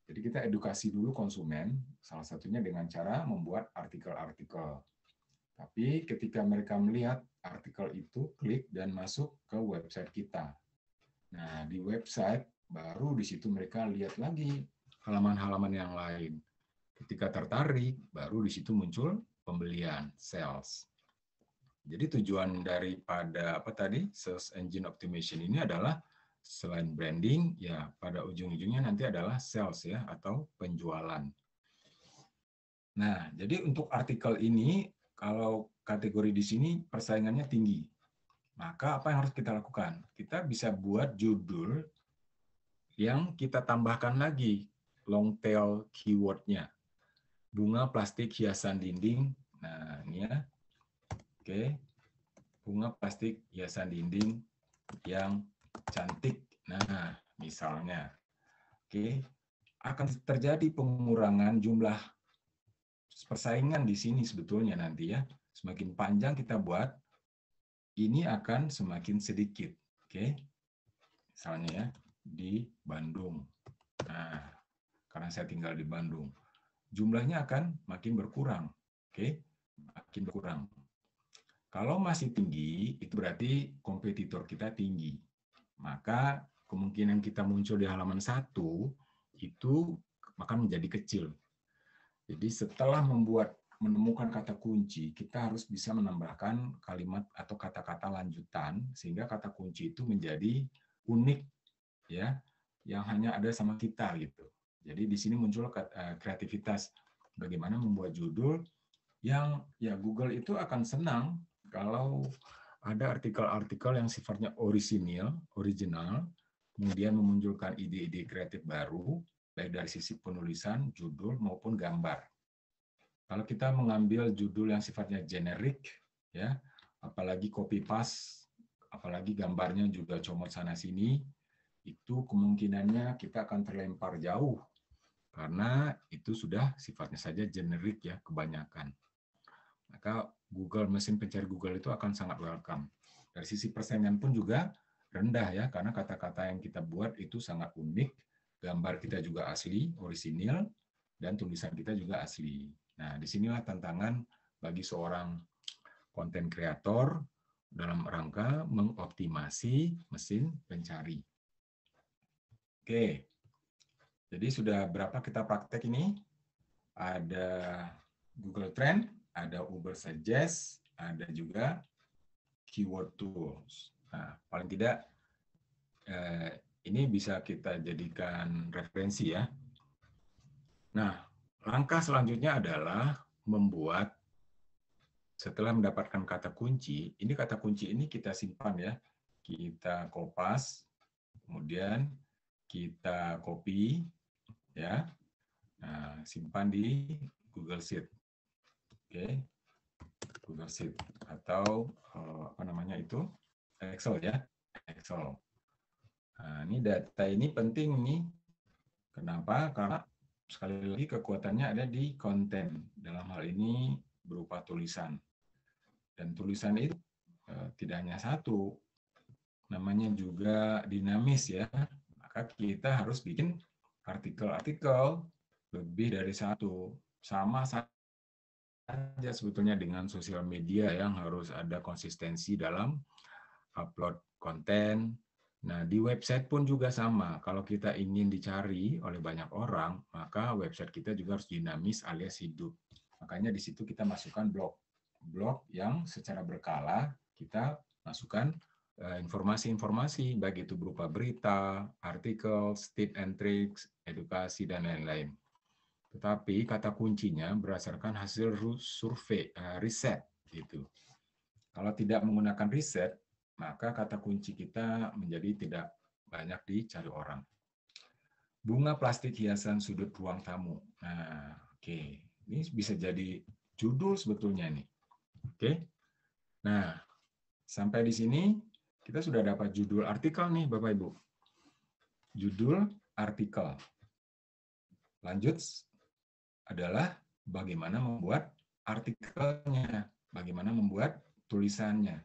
Jadi kita edukasi dulu konsumen, salah satunya dengan cara membuat artikel-artikel. Tapi ketika mereka melihat artikel itu, klik dan masuk ke website kita. Nah, di website baru di situ mereka lihat lagi halaman-halaman yang lain. Ketika tertarik, baru di situ muncul pembelian, sales. Jadi tujuan daripada apa tadi, search engine optimization ini adalah selain branding, ya pada ujung-ujungnya nanti adalah sales ya atau penjualan. Nah, jadi untuk artikel ini kalau kategori di sini persaingannya tinggi. Maka apa yang harus kita lakukan? Kita bisa buat judul yang kita tambahkan lagi long tail keyword-nya. Bunga plastik hiasan dinding. Nah, ini ya. Oke. Bunga plastik hiasan dinding yang cantik. Nah, misalnya. Oke. Akan terjadi pengurangan jumlah persaingan di sini sebetulnya nanti ya. Semakin panjang kita buat, ini akan semakin sedikit. Oke. Misalnya ya, di Bandung. Nah, karena saya tinggal di Bandung. Jumlahnya akan makin berkurang. Oke. Makin berkurang. Kalau masih tinggi, itu berarti kompetitor kita tinggi. Maka kemungkinan kita muncul di halaman 1 itu akan menjadi kecil. Jadi setelah menemukan kata kunci, kita harus bisa menambahkan kalimat atau kata-kata lanjutan sehingga kata kunci itu menjadi unik ya, yang hanya ada sama kita gitu. Jadi di sini muncul kreativitas bagaimana membuat judul yang ya Google itu akan senang kalau ada artikel-artikel yang sifatnya original, kemudian memunculkan ide-ide kreatif baru baik dari sisi penulisan, judul maupun gambar. Kalau kita mengambil judul yang sifatnya generik, ya, apalagi copy paste, apalagi gambarnya juga comot sana sini, itu kemungkinannya kita akan terlempar jauh karena itu sudah sifatnya saja generik ya kebanyakan. Maka mesin pencari Google itu akan sangat welcome. Dari sisi persaingan pun juga rendah ya karena kata-kata yang kita buat itu sangat unik. Gambar kita juga asli, orisinil, dan tulisan kita juga asli. Nah, disinilah tantangan bagi seorang konten kreator dalam rangka mengoptimasi mesin pencari. Oke, jadi sudah berapa kita praktek ini? Ada Google Trend, ada Uber Suggest, ada juga Keyword Tools. Nah, paling tidak ini bisa kita jadikan referensi ya. Nah, langkah selanjutnya adalah membuat setelah mendapatkan kata kunci ini kita simpan ya kita kopas, kemudian kita copy, ya. Nah, simpan di Google Sheet. Oke, Google Sheet atau apa namanya itu, Excel ya, Excel. Nah, ini data ini penting nih. Kenapa? Karena sekali lagi kekuatannya ada di konten. Dalam hal ini berupa tulisan. Dan tulisan itu tidak hanya satu, namanya juga dinamis ya. Maka kita harus bikin artikel-artikel lebih dari satu. Sama saja sebetulnya dengan sosial media yang harus ada konsistensi dalam upload konten. Nah, di website pun juga sama. Kalau kita ingin dicari oleh banyak orang, maka website kita juga harus dinamis alias hidup. Makanya di situ kita masukkan blog. Blog yang secara berkala kita masukkan informasi-informasi, baik itu berupa berita, artikel, tips and tricks, edukasi, dan lain-lain. Tetapi kata kuncinya berdasarkan hasil survei, riset. Gitu. Kalau tidak menggunakan riset, maka kata kunci kita menjadi tidak banyak dicari orang. Bunga plastik hiasan sudut ruang tamu. Nah, oke. Ini bisa jadi judul sebetulnya nih. Oke. Nah, sampai di sini kita sudah dapat judul artikel nih, Bapak Ibu. Judul artikel. Lanjut adalah bagaimana membuat artikelnya, bagaimana membuat tulisannya.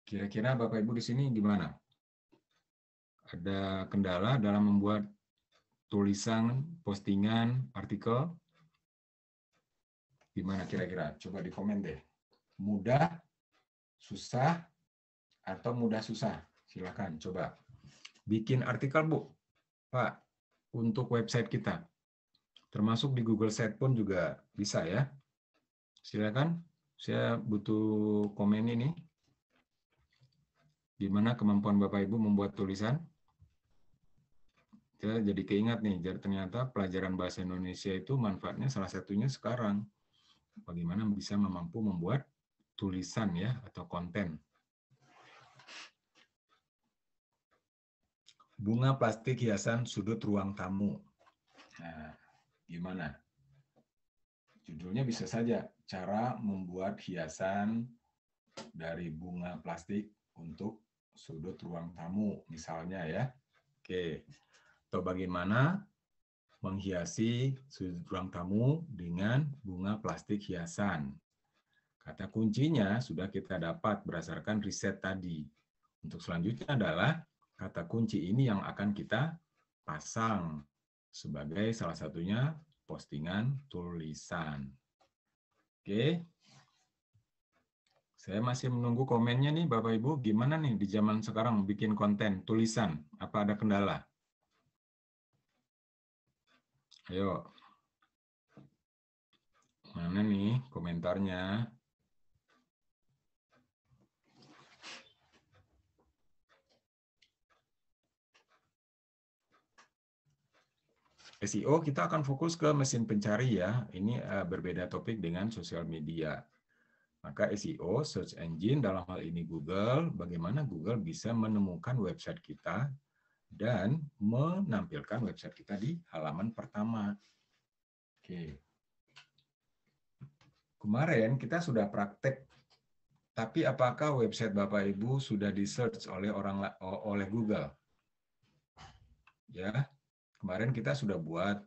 Kira-kira Bapak Ibu di sini gimana? Ada kendala dalam membuat tulisan, postingan, artikel? Gimana kira-kira? Coba di komen deh. Mudah, susah, atau mudah susah? Silakan coba. Bikin artikel, Bu. Pak, untuk website kita. Termasuk di Google Sheet pun juga bisa ya. Silakan. Saya butuh komen ini. Gimana kemampuan Bapak Ibu membuat tulisan? Saya jadi keingat nih, jadi ternyata pelajaran bahasa Indonesia itu manfaatnya salah satunya sekarang. Bagaimana bisa mampu membuat tulisan ya, atau konten. Bunga plastik hiasan sudut ruang tamu. Nah, gimana? Judulnya bisa saja, cara membuat hiasan dari bunga plastik untuk sudut ruang tamu, misalnya ya. Oke. Atau bagaimana menghiasi sudut ruang tamu dengan bunga plastik hiasan. Kata kuncinya sudah kita dapat berdasarkan riset tadi. Untuk selanjutnya adalah kata kunci ini yang akan kita pasang sebagai salah satunya postingan tulisan. Oke. Saya masih menunggu komennya nih Bapak Ibu. Gimana nih di zaman sekarang bikin konten tulisan? Apa ada kendala? Ayo. Mana nih komentarnya? SEO kita akan fokus ke mesin pencari ya. Ini berbeda topik dengan sosial media. Maka SEO, search engine dalam hal ini Google, bagaimana Google bisa menemukan website kita dan menampilkan website kita di halaman pertama. Oke. Kemarin kita sudah praktek, tapi apakah website Bapak Ibu sudah di-search oleh Google? Ya, kemarin kita sudah buat,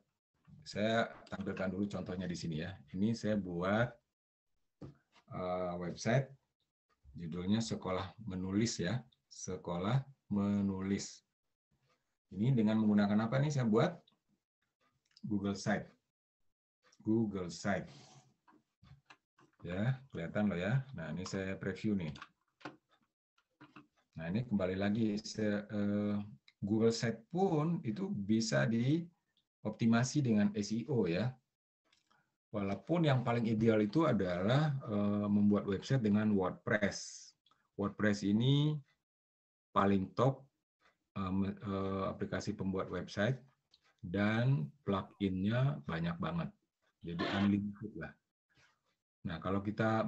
saya tampilkan dulu contohnya di sini ya. Ini saya buat website, judulnya Sekolah Menulis ya, Sekolah Menulis. Ini dengan menggunakan apa nih saya buat? Google Site. Google Site. Ya, kelihatan loh ya. Nah, ini saya preview nih. Nah, ini kembali lagi, Google Site pun itu bisa dioptimasi dengan SEO ya. Walaupun yang paling ideal itu adalah membuat website dengan WordPress. WordPress ini paling top aplikasi pembuat website dan plugin-nya banyak banget. Jadi unlimited lah. Nah, kalau kita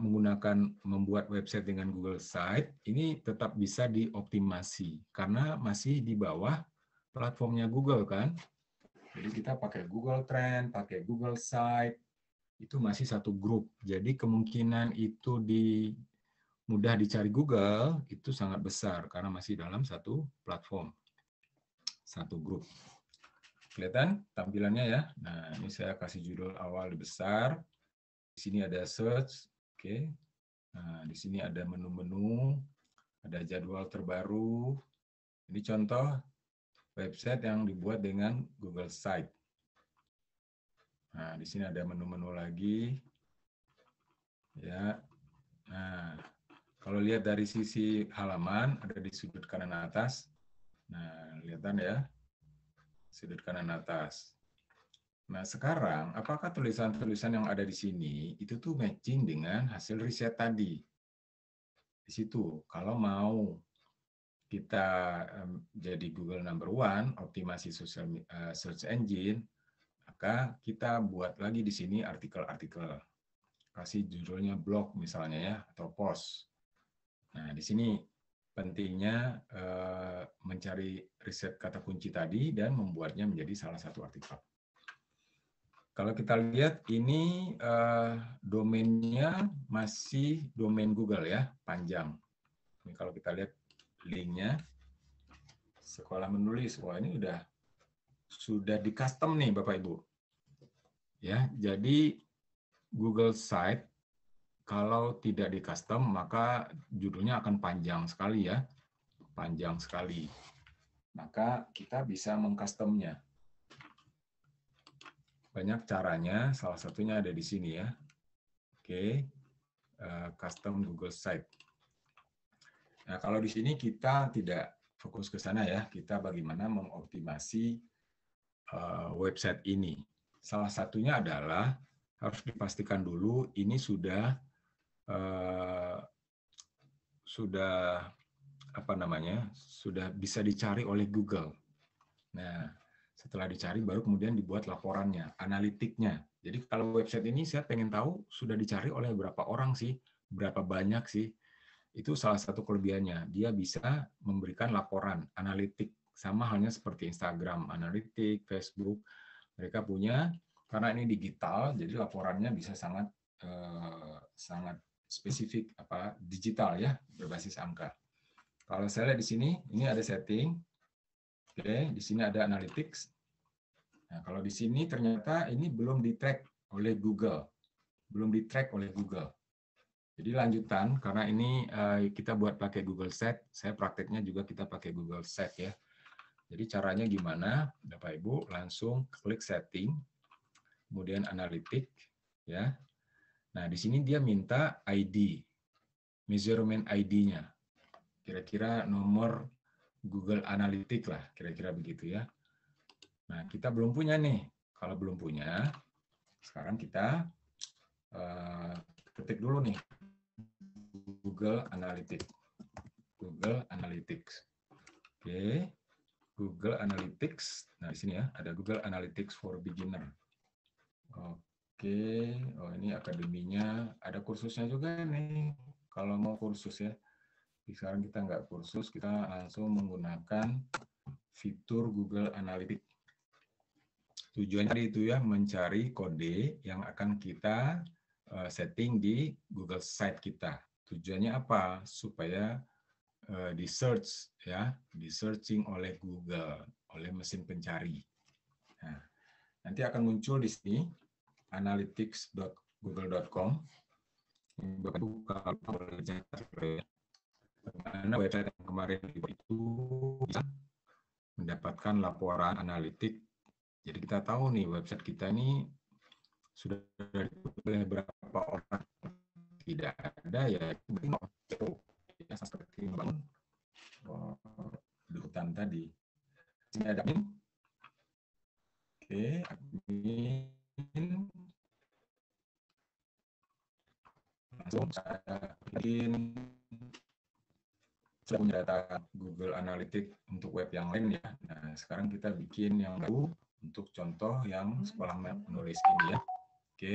membuat website dengan Google Site, ini tetap bisa dioptimasi karena masih di bawah platformnya Google kan. Jadi kita pakai Google Trend, pakai Google Site, itu masih satu grup. Jadi kemungkinan itu mudah dicari Google itu sangat besar karena masih dalam satu platform, satu grup. Kelihatan tampilannya ya. Nah, ini saya kasih judul awal besar. Di sini ada search, oke. Nah, di sini ada menu-menu, ada jadwal terbaru. Ini contoh website yang dibuat dengan Google Site. Nah, di sini ada menu-menu lagi. Ya. Nah, kalau lihat dari sisi halaman ada di sudut kanan atas. Nah, kelihatan ya. Sudut kanan atas. Nah, sekarang apakah tulisan-tulisan yang ada di sini itu tuh matching dengan hasil riset tadi? Di situ, kalau mau kita jadi Google number one, optimasi search engine, maka kita buat lagi di sini artikel-artikel. Kasih judulnya blog misalnya ya, atau post. Nah, di sini pentingnya mencari riset kata kunci tadi dan membuatnya menjadi salah satu artikel. Kalau kita lihat ini domainnya masih domain Google ya, panjang. Ini kalau kita lihat linknya, sekolah menulis, wah ini sudah di custom nih Bapak Ibu. Ya, jadi Google Site kalau tidak di custom maka judulnya akan panjang sekali ya, panjang sekali. Maka kita bisa mengcustomnya. Banyak caranya, salah satunya ada di sini ya. Oke, custom Google Site. Nah, kalau di sini kita tidak fokus ke sana ya, kita bagaimana mengoptimasi website ini. Salah satunya adalah harus dipastikan dulu ini sudah sudah bisa dicari oleh Google. Nah, setelah dicari baru kemudian dibuat laporannya, analitiknya. Jadi kalau website ini saya pengen tahu sudah dicari oleh berapa orang sih, berapa banyak sih. Itu salah satu kelebihannya. Dia bisa memberikan laporan, analitik. Sama halnya seperti Instagram, analitik, Facebook. Mereka punya, karena ini digital, jadi laporannya bisa sangat spesifik, digital ya, berbasis angka. Kalau saya lihat di sini, ini ada setting. Oke, di sini ada analytics. Nah, kalau di sini ternyata ini belum di-track oleh Google. Belum di-track oleh Google. Jadi lanjutan, karena ini kita buat pakai Google Site, saya prakteknya juga kita pakai Google Site ya. Jadi caranya gimana? Bapak Ibu langsung klik setting, kemudian analitik ya. Nah, di sini dia minta ID, measurement ID-nya. Kira-kira nomor Google Analytics lah, kira-kira begitu ya. Nah, kita belum punya nih. Kalau belum punya, sekarang kita ketik dulu nih Google Analytics. Google Analytics. Oke. Google Analytics. Nah, di sini ya, ada Google Analytics for Beginner. Oke. Oh, ini akademinya. Ada kursusnya juga nih. Kalau mau kursus ya. Sekarang kita nggak kursus, kita langsung menggunakan fitur Google Analytics. Tujuannya itu ya, mencari kode yang akan kita setting di Google Site kita. Tujuannya apa? Supaya di search ya, di searching oleh Google, oleh mesin pencari. Nah, nanti akan muncul di sini analytics.google.com. Karena website yang kemarin itu bisa mendapatkan laporan analitik. Jadi kita tahu nih website kita ini sudah oleh berapa orang, tidak ada ya seperti membangun di hutan tadi. Ini ada admin. Oke, admin. Langsung saya bikin, saya punya data Google Analytics untuk web yang lain ya. Nah, sekarang kita bikin yang baru untuk contoh yang sekolah menulis ini ya. Oke.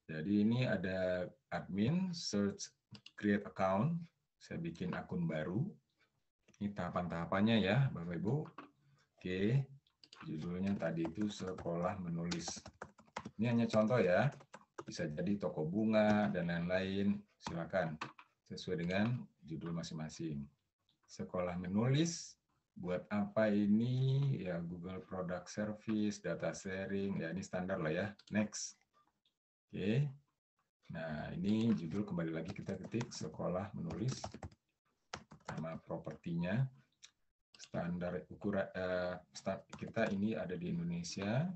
Jadi ini ada admin, search, create account. Saya bikin akun baru. Ini tahapan-tahapannya ya, Bapak Ibu. Oke, judulnya tadi itu sekolah menulis. Ini hanya contoh ya, bisa jadi toko bunga dan lain-lain. Silakan sesuai dengan judul masing-masing. Sekolah menulis, buat apa ini? Ya Google Product Service, data sharing, ya ini standar lah ya. Next. Oke. Nah ini judul kembali lagi kita ketik sekolah menulis. Sama propertinya. Standar ukuran kita ini ada di Indonesia.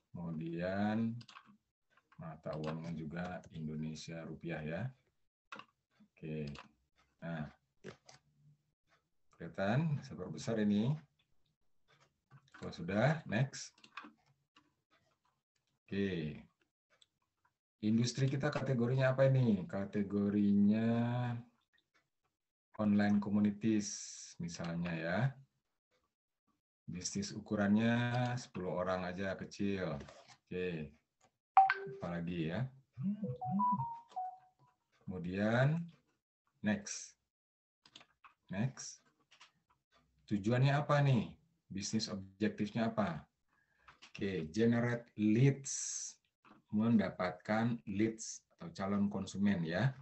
Kemudian mata uangnya juga Indonesia rupiah ya. Oke. Nah, kelihatan seberapa besar ini? Kalau sudah, next. Oke. Industri kita kategorinya apa ini? Kategorinya online communities misalnya ya. Bisnis ukurannya 10 orang aja kecil. Oke. Apalagi ya. Kemudian next. Next. Tujuannya apa nih? Bisnis objektifnya apa? Oke, generate leads. Mendapatkan leads atau calon konsumen ya.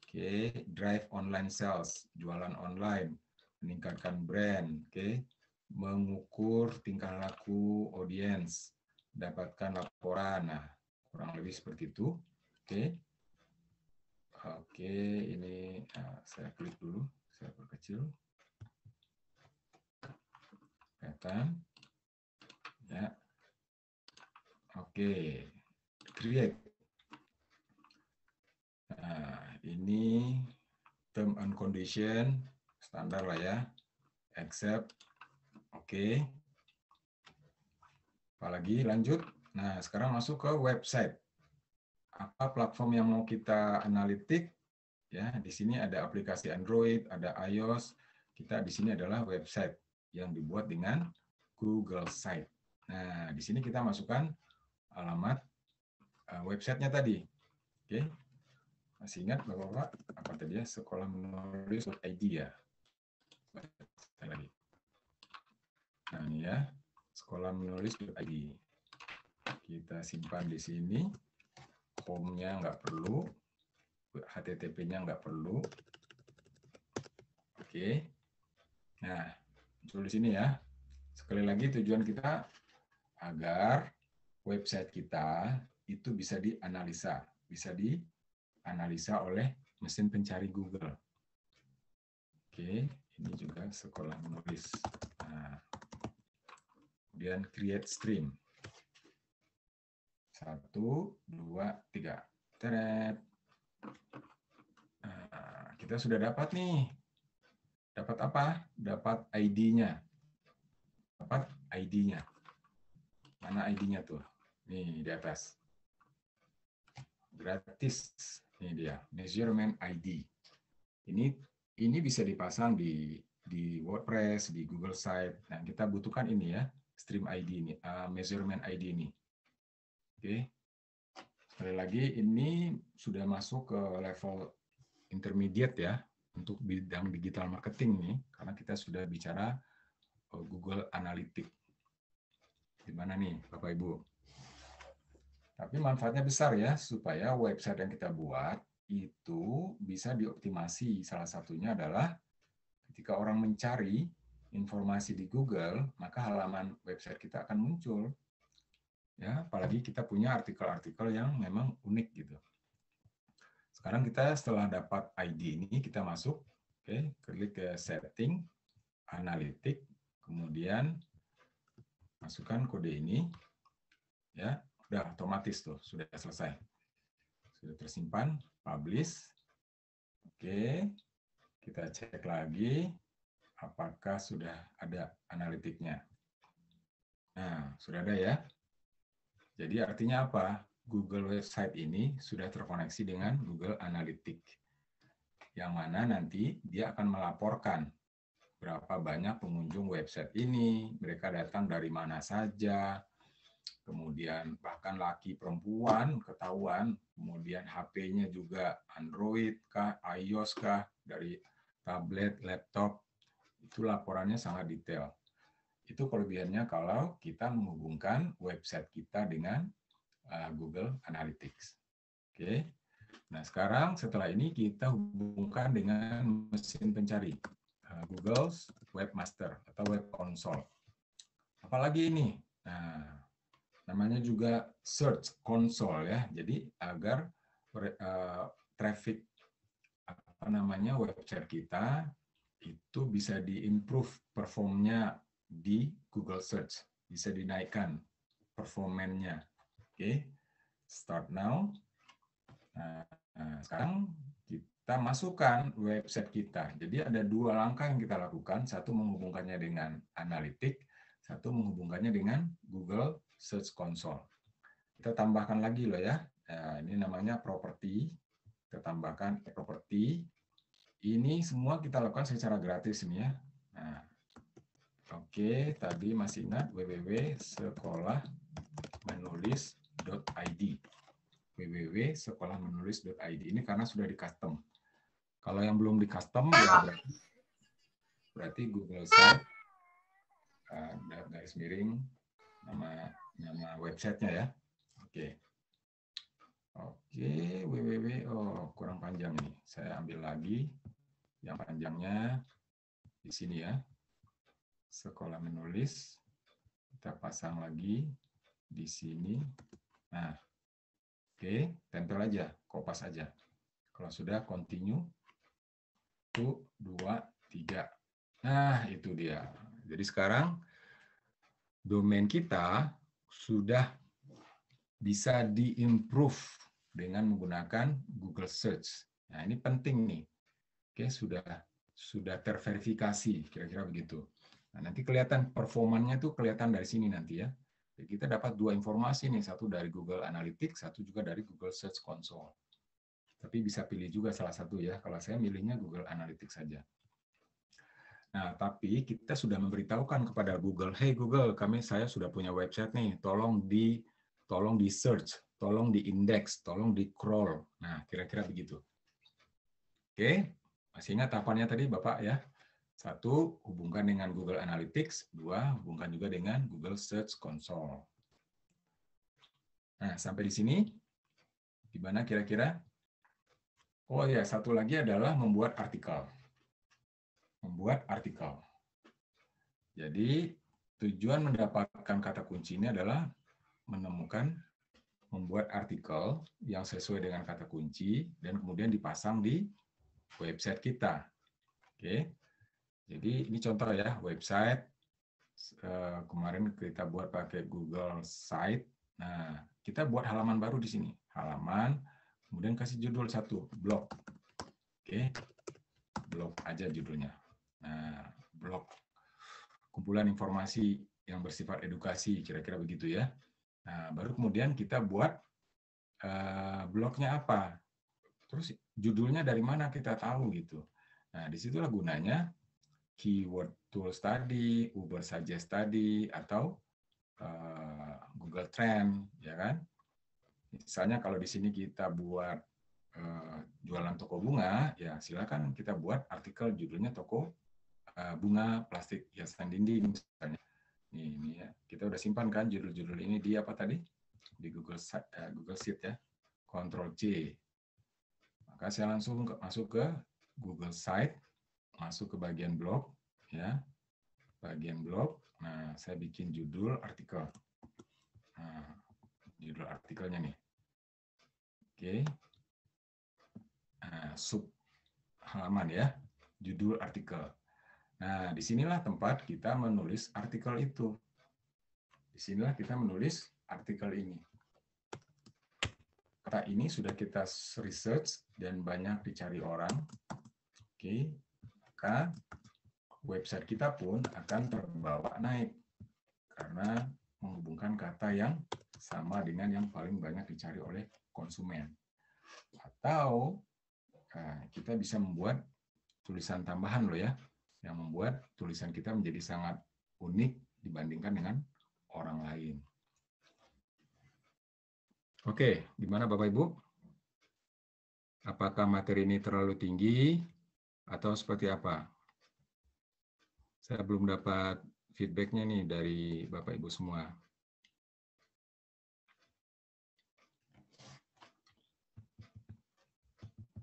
Oke, drive online sales, jualan online, meningkatkan brand, oke. Mengukur tingkah laku audiens, dapatkan laporan. Nah, kurang lebih seperti itu. Oke. Oke, ini saya klik dulu, saya perkecil. Kelihatan. Ya. Oke. Create. Nah, ini term and condition standar lah ya. Accept. Oke. Apalagi lanjut. Nah, sekarang masuk ke website. Apa platform yang mau kita analitik? Ya, di sini ada aplikasi Android, ada iOS. Kita di sini adalah website yang dibuat dengan Google Site. Nah, di sini kita masukkan alamat websitenya tadi. Oke. Masih ingat Bapak-Bapak apa tadi ya? Sekolah menulis.id ya. Lagi. Nah, ini ya. Sekolah menulis.id. Kita simpan di sini. Home-nya nggak perlu. HTTP-nya nggak perlu. Oke. Nah, muncul di sini ya. Sekali lagi tujuan kita agar website kita itu bisa dianalisa. Bisa dianalisa oleh mesin pencari Google. Oke, ini juga sekolah menulis. Nah, kemudian create stream. 1, 2, 3. Teret. Nah, kita sudah dapat nih. Dapat apa? Dapat ID-nya. Dapat ID-nya. Mana ID-nya tuh? Nih di atas. Gratis. Ini dia, measurement ID. Ini bisa dipasang di WordPress, di Google Site. Nah, kita butuhkan ini ya, stream ID ini, measurement ID ini. Oke. Sekali lagi, ini sudah masuk ke level intermediate ya, untuk bidang digital marketing nih, karena kita sudah bicara Google Analytics. Gimana nih, Bapak Ibu? Tapi manfaatnya besar ya, supaya website yang kita buat itu bisa dioptimasi. Salah satunya adalah ketika orang mencari informasi di Google, maka halaman website kita akan muncul. Ya, apalagi kita punya artikel-artikel yang memang unik gitu. Sekarang kita setelah dapat ID ini, kita masuk, oke, klik ke setting, analytics, kemudian masukkan kode ini, ya. Udah otomatis tuh, sudah selesai. Sudah tersimpan, publish. Oke, kita cek lagi apakah sudah ada analitiknya. Nah, sudah ada ya. Jadi artinya apa? Google website ini sudah terkoneksi dengan Google Analytics. Yang mana nanti dia akan melaporkan berapa banyak pengunjung website ini, mereka datang dari mana saja, kemudian bahkan laki perempuan ketahuan, kemudian HP-nya juga Android kah, iOS kah, dari tablet, laptop, itu laporannya sangat detail. Itu kelebihannya kalau kita menghubungkan website kita dengan Google Analytics. Oke. Nah, sekarang setelah ini kita hubungkan dengan mesin pencari, Google Webmaster atau Web Console. Apalagi ini? Nah, namanya juga Search Console ya. Jadi agar traffic website kita itu bisa diimprove performnya di Google Search, bisa dinaikkan performanya. Oke, start now. Nah, sekarang kita masukkan website kita. Jadi ada dua langkah yang kita lakukan. Satu menghubungkannya dengan Analytics, satu menghubungkannya dengan Google Search Console. Kita tambahkan lagi loh ya. Nah, ini namanya property. Kita tambahkan property. Ini semua kita lakukan secara gratis ini ya. Nah, oke, tadi masih ingat www.sekolahmenulis.id. www.sekolahmenulis.id ini karena sudah di custom. Kalau yang belum di custom ya berarti Google Site garis miring nama websitenya ya. Oke, www. Oh, kurang panjang nih. Saya ambil lagi yang panjangnya di sini ya. Sekolah menulis. Kita pasang lagi di sini. Nah, oke, tempel aja, kopas aja. Kalau sudah, continue. 1, 2, 3. Nah, itu dia. Jadi sekarang domain kita sudah bisa diimprove dengan menggunakan Google Search. Nah, ini penting nih. Oke, sudah terverifikasi, kira-kira begitu. Nah, nanti kelihatan performanya itu kelihatan dari sini nanti ya. Jadi kita dapat dua informasi nih, satu dari Google Analytics, satu juga dari Google Search Console. Tapi bisa pilih juga salah satu ya. Kalau saya milihnya Google Analytics saja. Nah, tapi kita sudah memberitahukan kepada Google, hey Google, saya sudah punya website nih, tolong di search, tolong di index, tolong di crawl. Nah, kira-kira begitu. Oke, masih ingat tahapannya tadi Bapak ya? 1, hubungkan dengan Google Analytics. 2, hubungkan juga dengan Google Search Console. Nah, sampai di sini, di mana kira-kira? Oh ya, satu lagi adalah membuat artikel. Membuat artikel. Jadi, tujuan mendapatkan kata kunci ini adalah menemukan, membuat artikel yang sesuai dengan kata kunci, dan kemudian dipasang di website kita. Oke. Jadi, ini contoh ya, website. Kemarin kita buat pakai Google Site. Nah, kita buat halaman baru di sini. Halaman, kemudian kasih judul 1, blog. Oke. Blog aja judulnya. Nah, blog. Kumpulan informasi yang bersifat edukasi, kira-kira begitu ya. Nah, baru kemudian kita buat blognya apa. Terus judulnya dari mana kita tahu gitu. Nah, disitulah gunanya keyword tool study, Uber Suggest study, atau Google Trend, ya kan? Misalnya kalau di sini kita buat jualan toko bunga, ya silakan kita buat artikel judulnya toko bunga plastik hiasan dinding misalnya. Ini ya, kita udah simpan kan judul-judul ini di apa tadi? Di Google Sheet ya. Ctrl C. Maka saya langsung masuk ke Google Site, masuk ke bagian blog ya. Bagian blog. Nah, saya bikin judul artikel. Nah, judul artikelnya nih. Oke. Nah, sub halaman ya, judul artikel. Nah, disinilah tempat kita menulis artikel itu. Disinilah kita menulis artikel ini. Kata ini sudah kita research dan banyak dicari orang. Oke, maka website kita pun akan terbawa naik karena menghubungkan kata yang sama dengan yang paling banyak dicari oleh konsumen. Atau kita bisa membuat tulisan tambahan loh ya, yang membuat tulisan kita menjadi sangat unik dibandingkan dengan orang lain. Oke, gimana Bapak Ibu? Apakah materi ini terlalu tinggi atau seperti apa? Saya belum dapat feedback-nya nih dari Bapak Ibu semua.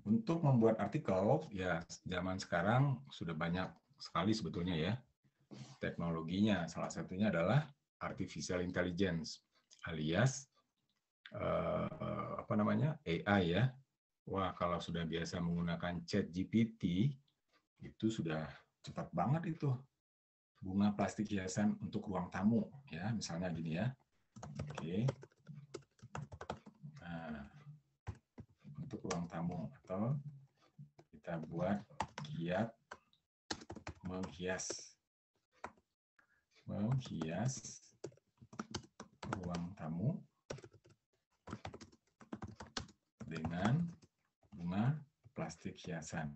Untuk membuat artikel, ya zaman sekarang sudah banyak sekali sebetulnya ya teknologinya. Salah satunya adalah artificial intelligence alias AI ya. Wah, kalau sudah biasa menggunakan ChatGPT itu sudah cepat banget itu. Bunga plastik hiasan untuk ruang tamu ya, misalnya gini ya. Oke. Nah, untuk ruang tamu atau kita buat giat menghias ruang tamu dengan bunga plastik hiasan.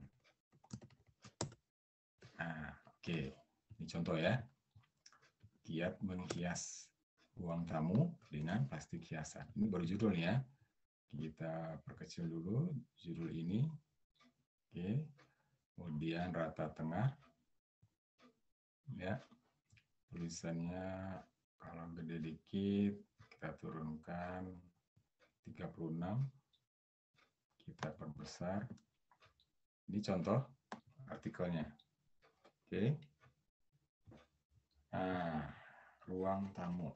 Nah, oke. Ini contoh ya. Giat menghias ruang tamu dengan plastik hiasan. Ini baru judul nih ya. Kita perkecil dulu judul ini. Oke. Kemudian rata tengah. Ya. Tulisannya kalau gede dikit kita turunkan 36. Kita perbesar. Ini contoh artikelnya. Oke. Nah, ruang tamu.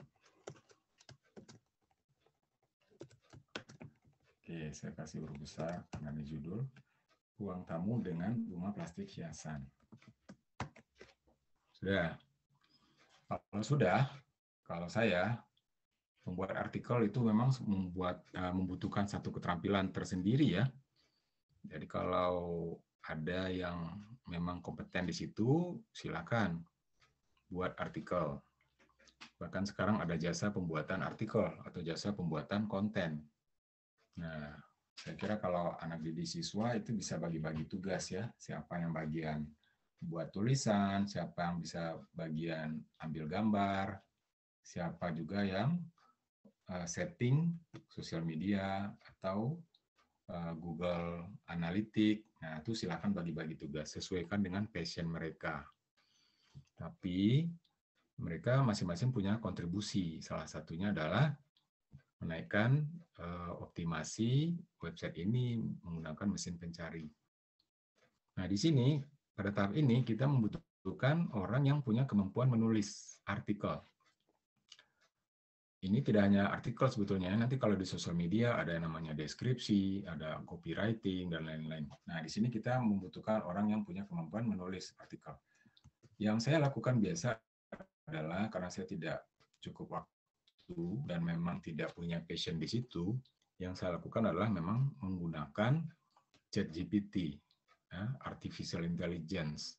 Oke, saya kasih huruf besar karena ini judul. Ruang tamu dengan bunga plastik hiasan. Sudah. Kalau saya membuat artikel itu memang membutuhkan satu keterampilan tersendiri ya. Jadi kalau ada yang memang kompeten di situ, silakan buat artikel. Bahkan sekarang ada jasa pembuatan artikel atau jasa pembuatan konten. Nah, saya kira kalau anak didik siswa itu bisa bagi-bagi tugas ya. Siapa yang bagian buat tulisan, siapa yang bisa bagian ambil gambar, siapa juga yang setting sosial media atau Google Analytics. Nah, itu silakan bagi-bagi tugas sesuaikan dengan passion mereka. Tapi mereka masing-masing punya kontribusi. Salah satunya adalah menaikkan optimasi website ini menggunakan mesin pencari. Nah, di sini pada tahap ini kita membutuhkan orang yang punya kemampuan menulis artikel. Ini tidak hanya artikel sebetulnya, nanti kalau di sosial media ada yang namanya deskripsi, ada copywriting, dan lain-lain. Nah, di sini kita membutuhkan orang yang punya kemampuan menulis artikel. Yang saya lakukan biasa adalah karena saya tidak cukup waktu dan memang tidak punya passion di situ, yang saya lakukan adalah memang menggunakan ChatGPT, ya, artificial intelligence.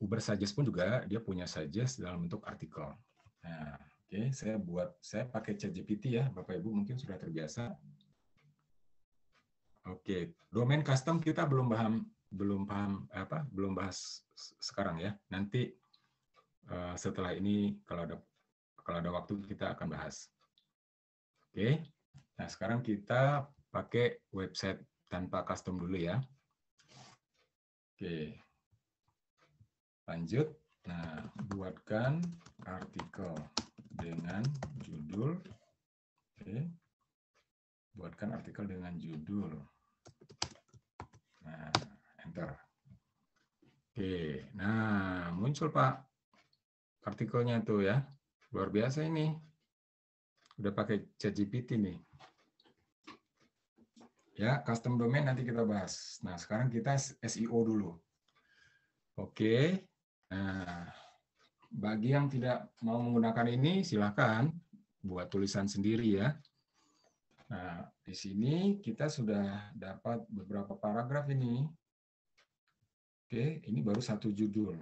Uber Suggest pun juga dia punya suggest dalam bentuk artikel. Nah, oke, saya pakai ChatGPT ya, Bapak Ibu mungkin sudah terbiasa. Oke, domain custom kita belum bahas sekarang ya. Nanti setelah ini kalau ada waktu kita akan bahas. Oke. Nah, sekarang kita pakai website tanpa custom dulu ya. Oke. Lanjut. Nah, buatkan artikel dengan judul. Oke. Buatkan artikel dengan judul. Nah, enter. Oke. Nah, muncul Pak artikelnya tuh ya. Luar biasa ini. Udah pakai ChatGPT nih. Ya, custom domain nanti kita bahas. Nah, sekarang kita SEO dulu. Oke. Nah, bagi yang tidak mau menggunakan ini, silakan buat tulisan sendiri ya. Nah, di sini kita sudah dapat beberapa paragraf ini. Oke, ini baru satu judul.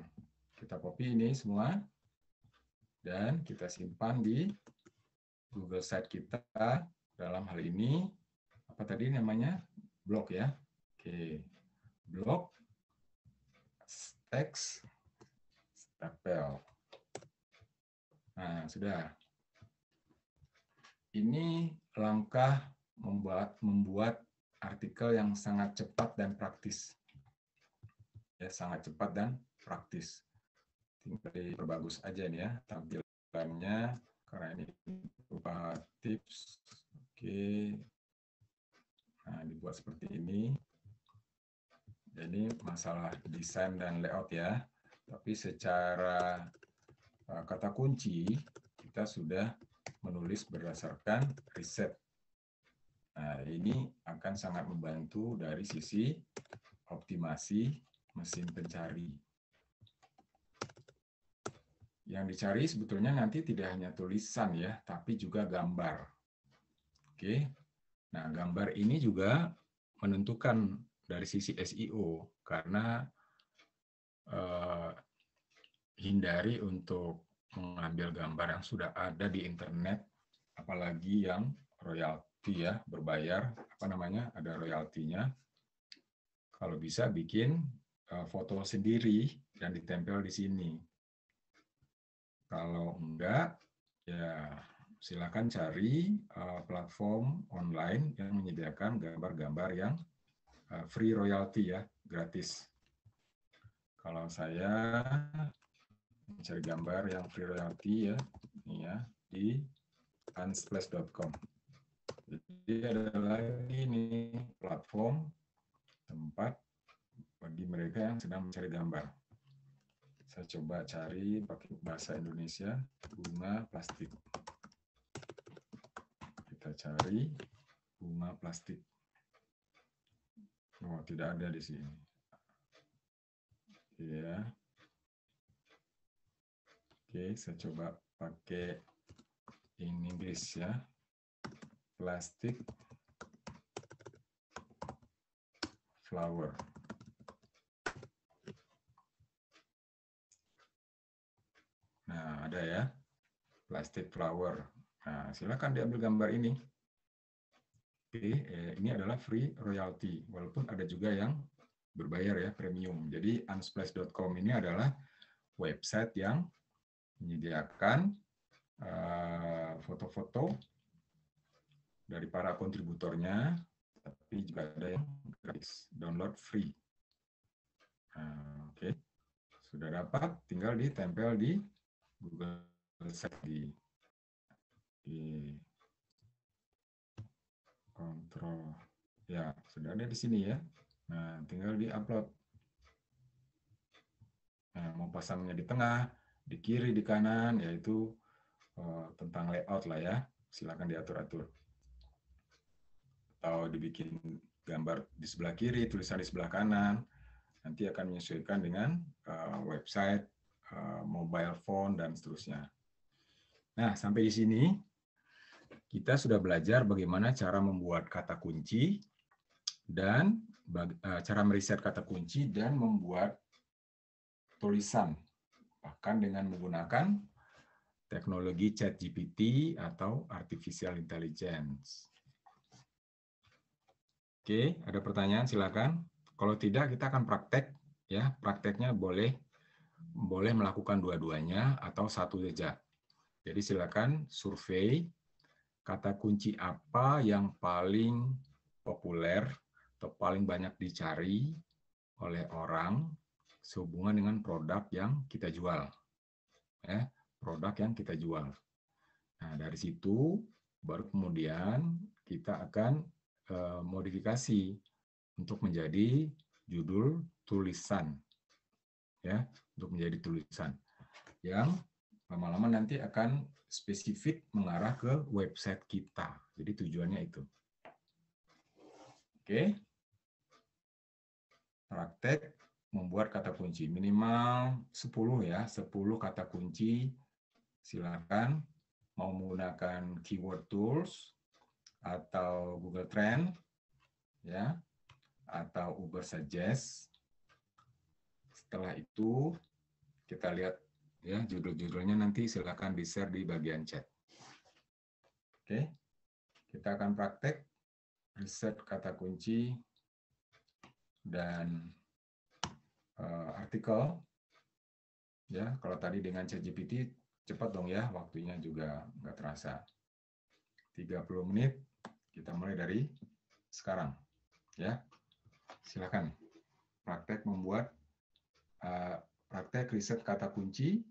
Kita copy ini semua. Dan kita simpan di Google Site kita. Dalam hal ini, apa tadi namanya? Blog ya. Oke, blog, teks, stapel. Nah, sudah. Ini langkah membuat artikel yang sangat cepat dan praktis. Ya, sangat cepat dan praktis. Tinggal diperbagus aja nih ya tampilannya, karena ini berupa tips. Oke. Nah, dibuat seperti ini. Jadi masalah desain dan layout ya. Tapi secara kata kunci kita sudah menulis berdasarkan riset. Nah, ini akan sangat membantu dari sisi optimasi mesin pencari. Yang dicari sebetulnya nanti tidak hanya tulisan ya, tapi juga gambar. Oke. Nah, gambar ini juga menentukan dari sisi SEO karena hindari untuk mengambil gambar yang sudah ada di internet, apalagi yang royalti ya, berbayar, ada royaltinya. Kalau bisa bikin foto sendiri dan ditempel di sini. Kalau enggak, ya silakan cari platform online yang menyediakan gambar-gambar yang free royalty ya, gratis. Kalau saya mencari gambar yang free royalty ya, ini ya di unsplash.com. Jadi ada lagi nih platform tempat bagi mereka yang sedang mencari gambar. Saya coba cari pakai bahasa Indonesia, bunga plastik. Kita cari bunga plastik. Oh, tidak ada di sini. Ya. Oke, saya coba pakai in English ya. Plastic flower. Nah, ada ya. Plastic flower. Nah, silakan diambil gambar ini. Oke, ini adalah free royalty, walaupun ada juga yang berbayar ya, premium. Jadi unsplash.com ini adalah website yang menyediakan foto-foto dari para kontributornya, tapi juga ada yang gratis, download free. Oke, sudah dapat, tinggal ditempel di Google Site di kontrol. Ya, sudah ada di sini ya. Nah, tinggal di-upload. Nah, mau pasangnya di tengah, di kiri, di kanan, yaitu tentang layout lah ya. Silakan diatur-atur. Atau dibikin gambar di sebelah kiri, tulisan di sebelah kanan. Nanti akan menyesuaikan dengan website, mobile phone, dan seterusnya. Nah, sampai di sini kita sudah belajar bagaimana cara membuat kata kunci dan cara meriset kata kunci dan membuat tulisan, bahkan dengan menggunakan teknologi ChatGPT atau Artificial Intelligence. Oke, ada pertanyaan silakan. Kalau tidak, kita akan praktek. Ya, prakteknya boleh melakukan dua-duanya atau satu saja. Jadi silakan survei kata kunci apa yang paling populer atau paling banyak dicari oleh orang sehubungan dengan produk yang kita jual. Ya, produk yang kita jual. Nah, dari situ baru kemudian kita akan modifikasi untuk menjadi judul tulisan. Ya, untuk menjadi tulisan yang lama-lama nanti akan spesifik mengarah ke website kita. Jadi tujuannya itu. Oke. Praktek membuat kata kunci minimal 10 ya, 10 kata kunci. Silakan mau menggunakan keyword tools atau Google Trend ya, atau Uber Suggest. Setelah itu kita lihat ya judul-judulnya, nanti silakan di-share di bagian chat. Oke. Kita akan praktek riset kata kunci dan artikel. Ya, kalau tadi dengan ChatGPT cepat dong ya, waktunya juga nggak terasa. 30 menit Kita mulai dari sekarang, ya. Silakan praktek membuat praktek riset kata kunci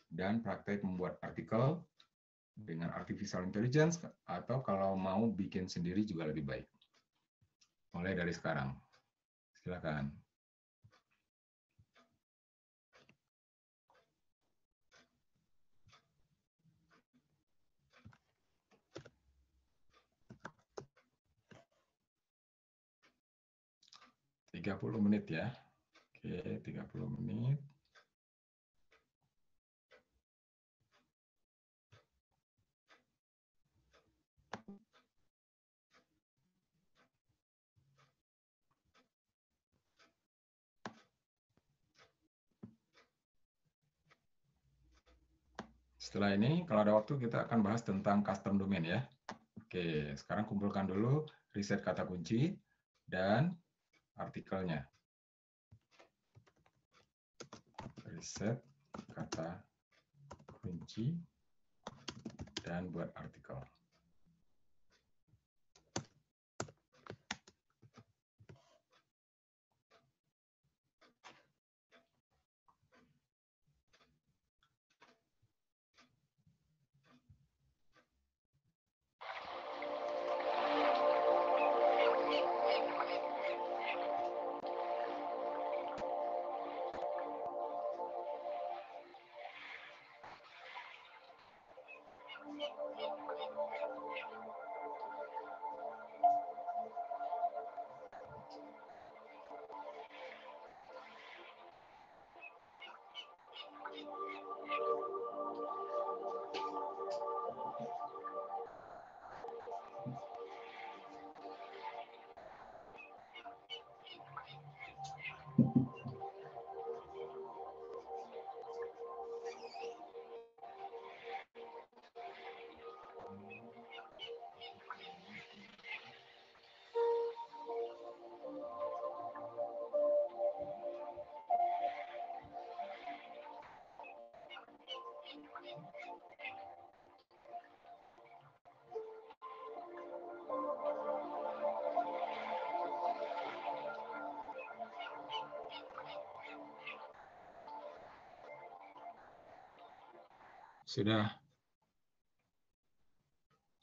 dan praktek membuat artikel dengan artificial intelligence, atau kalau mau bikin sendiri juga lebih baik. Mulai dari sekarang. Silakan. Tiga 30 menit ya. Oke, 30 menit. Setelah ini, kalau ada waktu, kita akan bahas tentang custom domain ya. Oke, sekarang kumpulkan dulu riset kata kunci dan artikelnya. Riset kata kunci dan buat artikel.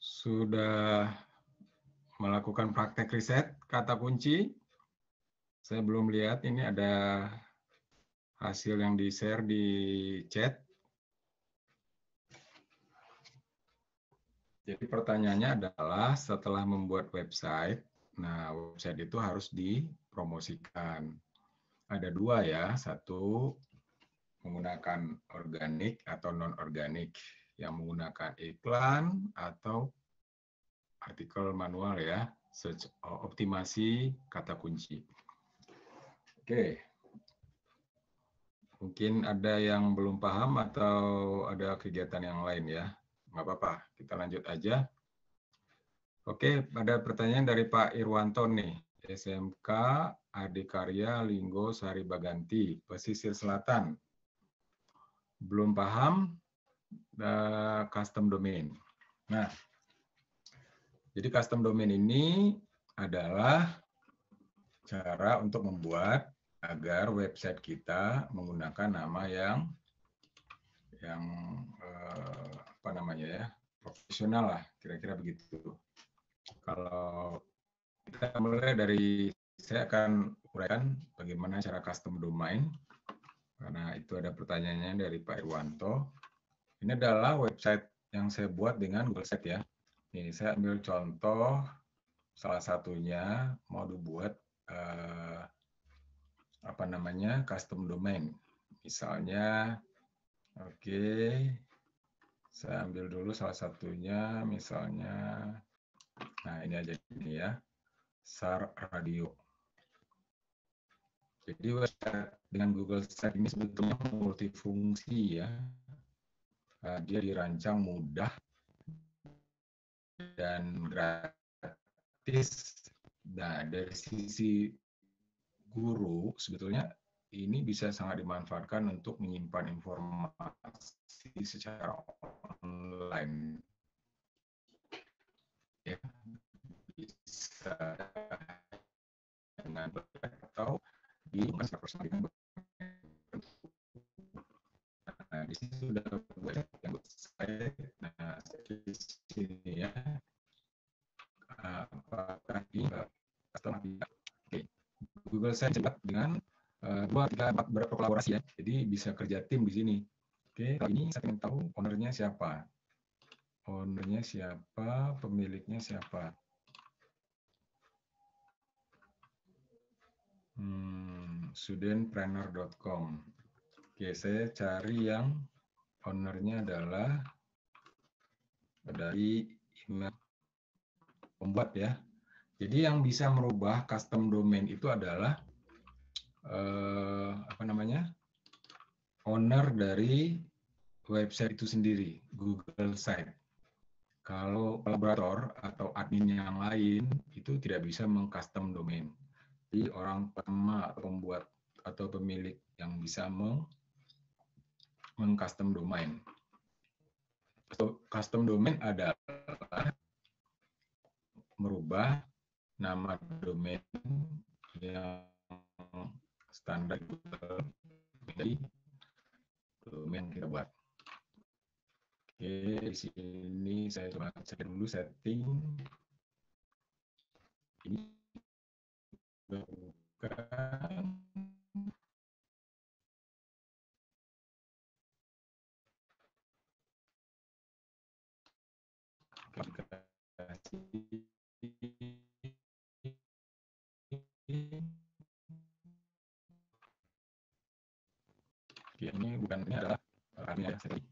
Sudah melakukan praktek riset kata kunci. Saya belum lihat, ini ada hasil yang di-share di chat. Jadi pertanyaannya adalah setelah membuat website, nah website itu harus dipromosikan. Ada dua ya, satu menggunakan organik atau non-organik, yang menggunakan iklan atau artikel manual ya, search optimasi kata kunci. Oke, mungkin ada yang belum paham atau ada kegiatan yang lain ya, nggak apa-apa, kita lanjut aja. Oke, ada pertanyaan dari Pak Irwanto nih, SMK Adikarya Linggo Sari Baganti, Pesisir Selatan. Belum paham custom domain. Nah, jadi custom domain ini adalah cara untuk membuat agar website kita menggunakan nama yang apa namanya ya, profesional lah, kira-kira begitu. Kalau kita mulai dari, saya akan uraikan bagaimana cara custom domain, karena itu ada pertanyaannya dari Pak Irwanto. Ini adalah website yang saya buat dengan Google Site ya. Ini saya ambil contoh salah satunya mau dibuat apa namanya, custom domain. Misalnya, oke, saya ambil dulu salah satunya, misalnya, nah ini aja ini ya, SAR Radio. Jadi website dengan Google Site ini sebetulnya multifungsi ya. Dia dirancang mudah dan gratis. Nah, dari sisi guru sebetulnya ini bisa sangat dimanfaatkan untuk menyimpan informasi secara online. Ya. bisa dengan atau di personal. Nah, di sini sudah buat yang website. Nah, di sini ya, apakah ini custom API? Oke, Google saya cepat dengan 2-3-4 berkolaborasi ya, jadi bisa kerja tim di sini. Oke, kali ini saya ingin tahu ownernya siapa. Ownernya siapa, pemiliknya siapa. Studentpreneur.com. Oke, saya cari yang ownernya adalah dari email pembuat ya. Jadi yang bisa merubah custom domain itu adalah owner dari website itu sendiri, Google Site. Kalau kolaborator atau admin yang lain itu tidak bisa mengcustom domain. Jadi orang pertama atau pembuat atau pemilik yang bisa mengcustom domain. Custom domain adalah merubah nama domain yang standar menjadi domain kita buat. Oke, di sini saya coba cek dulu setting. Ini bukan. Oke, ini bukan, ini adalah artinya setting.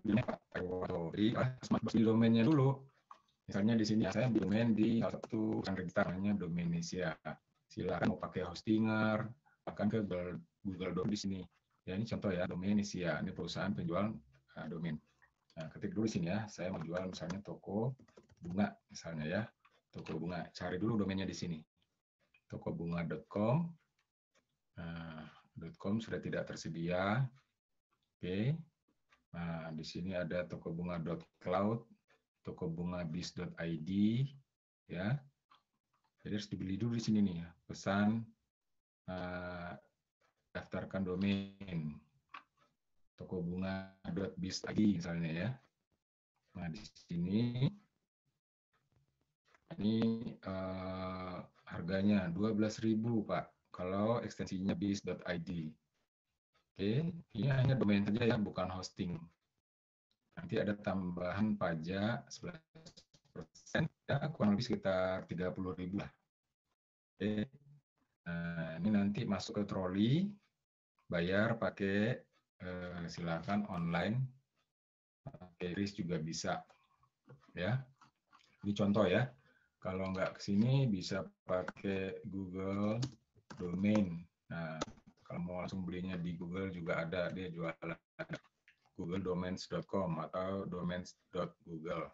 Jadi harus di domainnya dulu. Misalnya di sini saya domain di salah satu register namanya Domainisia. Silakan mau pakai hostinger, akan ke Google di sini. Ya, ini contoh ya, Domainisia. Ini perusahaan penjual domain. Nah, ketik dulu di sini ya. Saya mau jual misalnya toko bunga misalnya ya. Toko bunga. Cari dulu domainnya di sini. Tokobunga.com. Nah, .com sudah tidak tersedia. Oke. Nah, di sini ada tokobunga.cloud, tokobungabiz.id, ya. Jadi harus dibeli dulu di sini nih, ya. Pesan daftarkan domain, tokobunga.biz.id misalnya ya. Nah, di sini ini harganya 12.000 Pak, kalau ekstensinya biz.id. Oke, ini hanya domain saja ya, bukan hosting. Nanti ada tambahan pajak 11%, ya kurang lebih sekitar 30.000 lah. Oke. Nah, ini nanti masuk ke troli, bayar pakai silakan online, pakai kris juga bisa, ya. Ini contoh ya. Kalau nggak ke sini bisa pakai Google Domain. Nah, kalau mau langsung belinya di Google juga ada, dia jualan googledomains.com atau domains.google.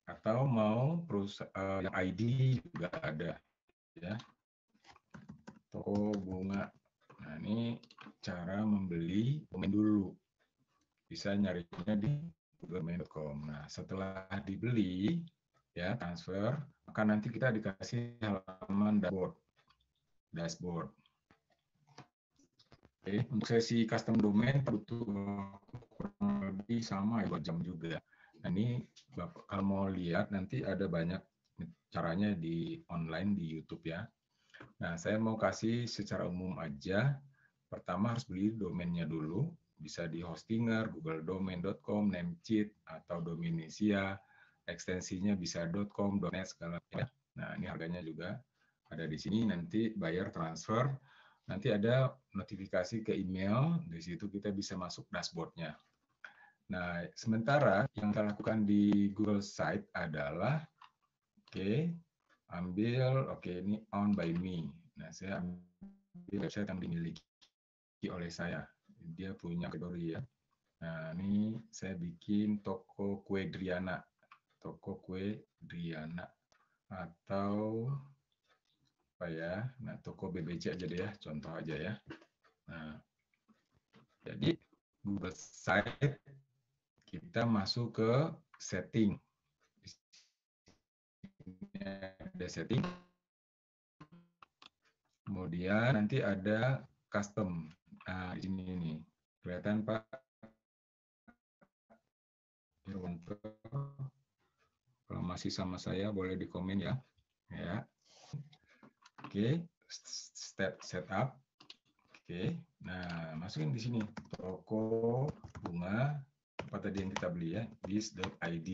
Atau mau perusahaan yang ID juga ada ya. Toko bunga. Nah, ini cara membeli domain dulu. Bisa nyarinya di googledomain.com. Nah, setelah dibeli ya, transfer, maka nanti kita dikasih halaman dashboard. Oke, untuk sesi custom domain butuh kurang lebih sama ya 2 jam juga. Nah, ini Bapak kalau mau lihat nanti ada banyak caranya di online di YouTube ya. Nah, saya mau kasih secara umum aja. Pertama harus beli domainnya dulu, bisa di Hostinger, googledomain.com, Namecheap atau Domainisia, ekstensinya bisa .com, .net segala ya. Nah, ini harganya juga ada di sini, nanti bayar transfer. Nanti ada notifikasi ke email, di situ kita bisa masuk dashboard-nya. Nah, sementara yang kita lakukan di Google Site adalah, ini owned by me. Nah, saya ambil website yang dimiliki oleh saya. Dia punya kategori ya. Nah, ini saya bikin toko kue Driana. Toko kue Driana. Atau apa ya, nah toko BBC aja deh ya, contoh aja ya. Nah, jadi Google Site kita masuk ke setting. ada setting. Kemudian nanti ada custom. Nah, di sini nih. Kelihatan Pak Irwanto. Kalau masih sama saya boleh di komen ya. Ya. Oke, step setup. Oke. Nah, masukin di sini toko bunga apa tadi yang kita beli ya, biz.id.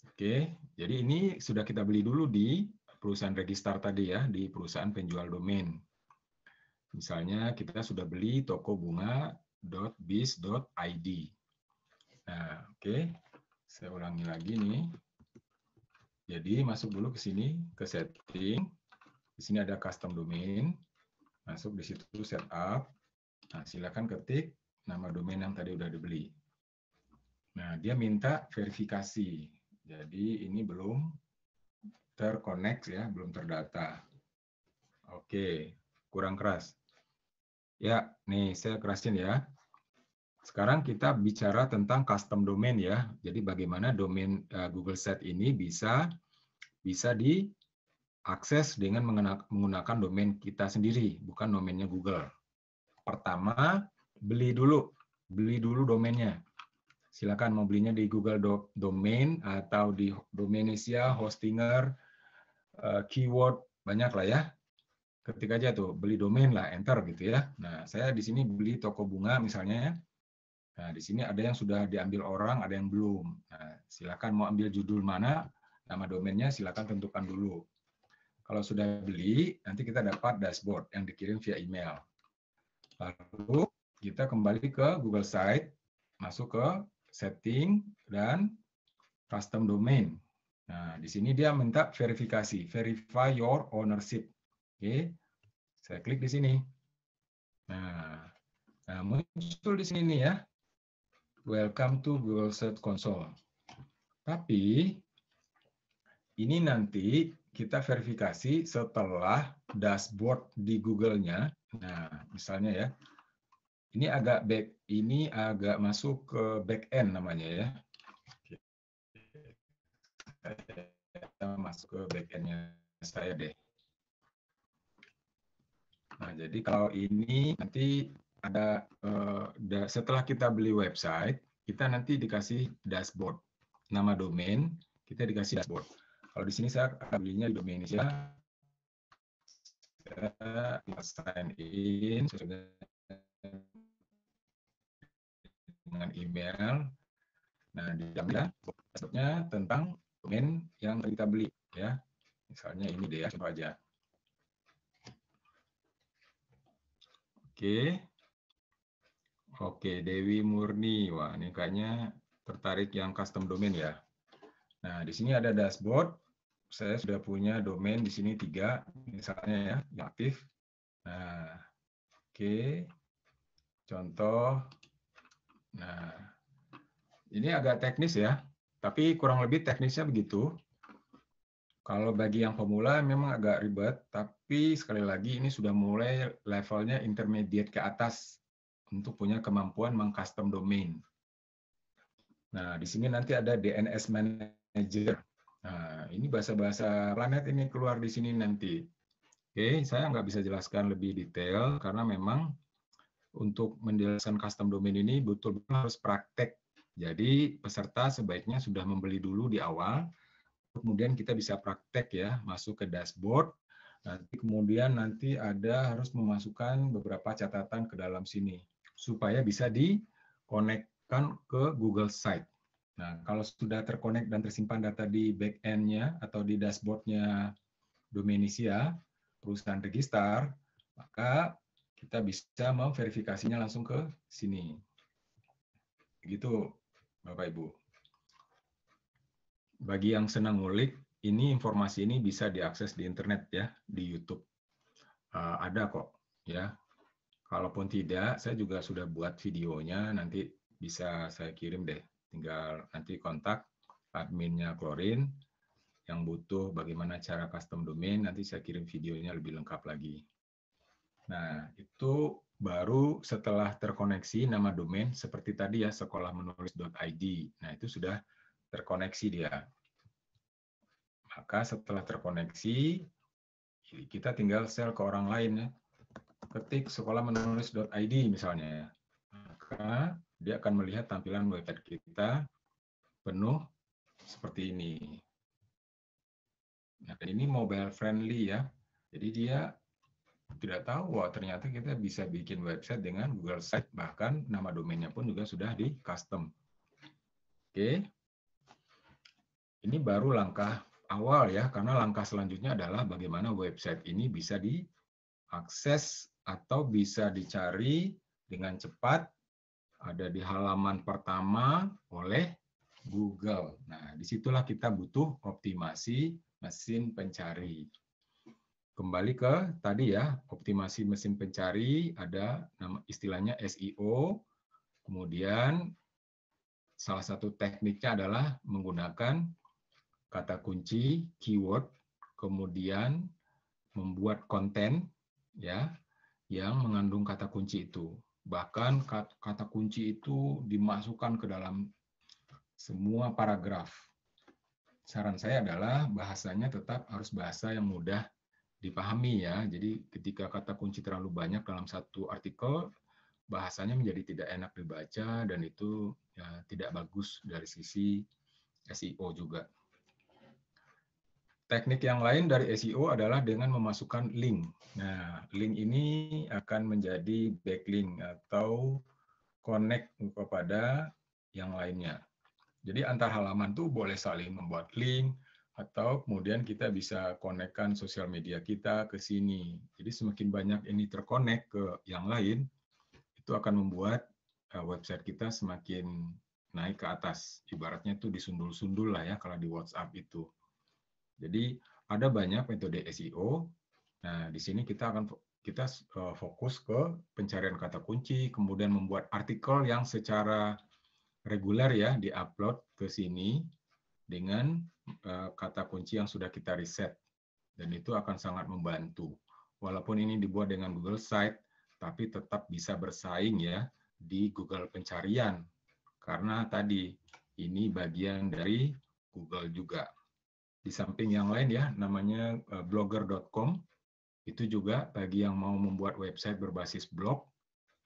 Oke, jadi ini sudah kita beli dulu di perusahaan registrar tadi ya, di perusahaan penjual domain. Misalnya kita sudah beli toko bunga.biz.id. Nah, oke. Saya ulangi lagi nih. Jadi masuk dulu ke sini, ke setting. Di sini ada custom domain. Masuk di situ setup. Nah, silakan ketik nama domain yang tadi udah dibeli. Nah, dia minta verifikasi. Jadi ini belum terkonek ya, belum terdata. Oke, kurang keras. Ya, nih saya kerasin ya. Sekarang kita bicara tentang custom domain ya. Jadi bagaimana domain Google Site ini bisa diakses dengan menggunakan domain kita sendiri, bukan domainnya Google. Pertama, beli dulu domainnya. Silakan mau belinya di Google Domain atau di Domainisia, Hostinger, keyword, banyak lah ya. Ketik aja tuh, beli domain lah, enter gitu ya. Nah, saya di sini beli toko bunga misalnya ya. Nah, di sini ada yang sudah diambil orang, ada yang belum. Nah, silakan mau ambil judul mana, nama domainnya silakan tentukan dulu. Kalau sudah beli, nanti kita dapat dashboard yang dikirim via email. Lalu kita kembali ke Google Site, masuk ke setting dan custom domain. Nah, di sini dia minta verifikasi, verify your ownership. Oke, saya klik di sini. Nah, muncul di sini nih ya. Welcome to Google Search Console. Tapi ini nanti kita verifikasi setelah dashboard di Google-nya. Nah, misalnya ya, ini agak masuk ke back end namanya ya. Kita masuk ke back end-nya saya deh. Nah, jadi kalau ini nanti ada setelah kita beli website, kita nanti dikasih dashboard. Nama domain, kita dikasih dashboard. Kalau di sini saya belinya di Domainisia, saya sign in dengan email. Nah, di dalamnya dashboardnya tentang domain yang kita beli ya. Misalnya ini deh ya, contoh aja. Oke, Dewi Murni. Wah, ini kayaknya tertarik yang custom domain ya. Nah, di sini ada dashboard. Saya sudah punya domain di sini 3, misalnya ya, yang aktif. Nah, oke. Contoh. Nah, ini agak teknis ya, tapi kurang lebih teknisnya begitu. Kalau bagi yang pemula memang agak ribet, tapi sekali lagi ini sudah mulai levelnya intermediate ke atas untuk punya kemampuan meng-custom domain. Nah, di sini nanti ada DNS Manager. Nah, ini bahasa-bahasa planet ini keluar di sini nanti. Oke, saya nggak bisa jelaskan lebih detail karena memang untuk menjelaskan custom domain ini betul-betul harus praktek. Jadi peserta sebaiknya sudah membeli dulu di awal, kemudian kita bisa praktek ya, masuk ke dashboard. Kemudian nanti harus memasukkan beberapa catatan ke dalam sini supaya bisa dikonekkan ke Google Site. Nah, kalau sudah terkonek dan tersimpan data di back-end-nya atau di dashboard-nya Domainisia, perusahaan registrar, maka kita bisa memverifikasinya langsung ke sini. Begitu, Bapak Ibu. Bagi yang senang ngulik, ini informasi ini bisa diakses di internet ya, di YouTube. Ada kok ya. Kalaupun tidak, saya juga sudah buat videonya, nanti bisa saya kirim deh. Tinggal nanti kontak adminnya Klorin yang butuh bagaimana cara custom domain, nanti saya kirim videonya lebih lengkap lagi. Nah, itu baru setelah terkoneksi nama domain seperti tadi ya, sekolahmenulis.id. Nah, itu sudah terkoneksi dia. Maka setelah terkoneksi, kita tinggal share ke orang lain ya. Ketik sekolahmenulis.id misalnya. Maka dia akan melihat tampilan website kita penuh seperti ini. Nah, ini mobile friendly ya. Jadi dia tidak tahu, wah ternyata kita bisa bikin website dengan Google Sites, bahkan nama domainnya pun juga sudah di custom. Oke. Ini baru langkah awal ya, karena langkah selanjutnya adalah bagaimana website ini bisa diakses atau bisa dicari dengan cepat, ada di halaman pertama oleh Google. Nah, disitulah kita butuh optimasi mesin pencari. Kembali ke tadi ya, optimasi mesin pencari, ada nama istilahnya SEO. Kemudian salah satu tekniknya adalah menggunakan kata kunci, keyword, kemudian membuat konten ya yang mengandung kata kunci itu. Bahkan kata kunci itu dimasukkan ke dalam semua paragraf. Saran saya adalah bahasanya tetap harus bahasa yang mudah dipahami ya. Jadi ketika kata kunci terlalu banyak dalam satu artikel, bahasanya menjadi tidak enak dibaca dan itu ya, tidak bagus dari sisi SEO juga. Teknik yang lain dari SEO adalah dengan memasukkan link. Nah, link ini akan menjadi backlink atau connect kepada yang lainnya. Jadi antar halaman tuh boleh saling membuat link, atau kemudian kita bisa konekkan sosial media kita ke sini. Jadi semakin banyak ini terkonek ke yang lain, itu akan membuat website kita semakin naik ke atas. Ibaratnya itu disundul-sundul lah ya kalau di WhatsApp itu. Jadi ada banyak metode SEO. Nah, di sini kita fokus ke pencarian kata kunci, kemudian membuat artikel yang secara reguler ya diupload ke sini dengan kata kunci yang sudah kita riset, dan itu akan sangat membantu. Walaupun ini dibuat dengan Google Sites, tapi tetap bisa bersaing ya di Google pencarian, karena tadi ini bagian dari Google juga. Di samping yang lain ya, namanya blogger.com, itu juga bagi yang mau membuat website berbasis blog,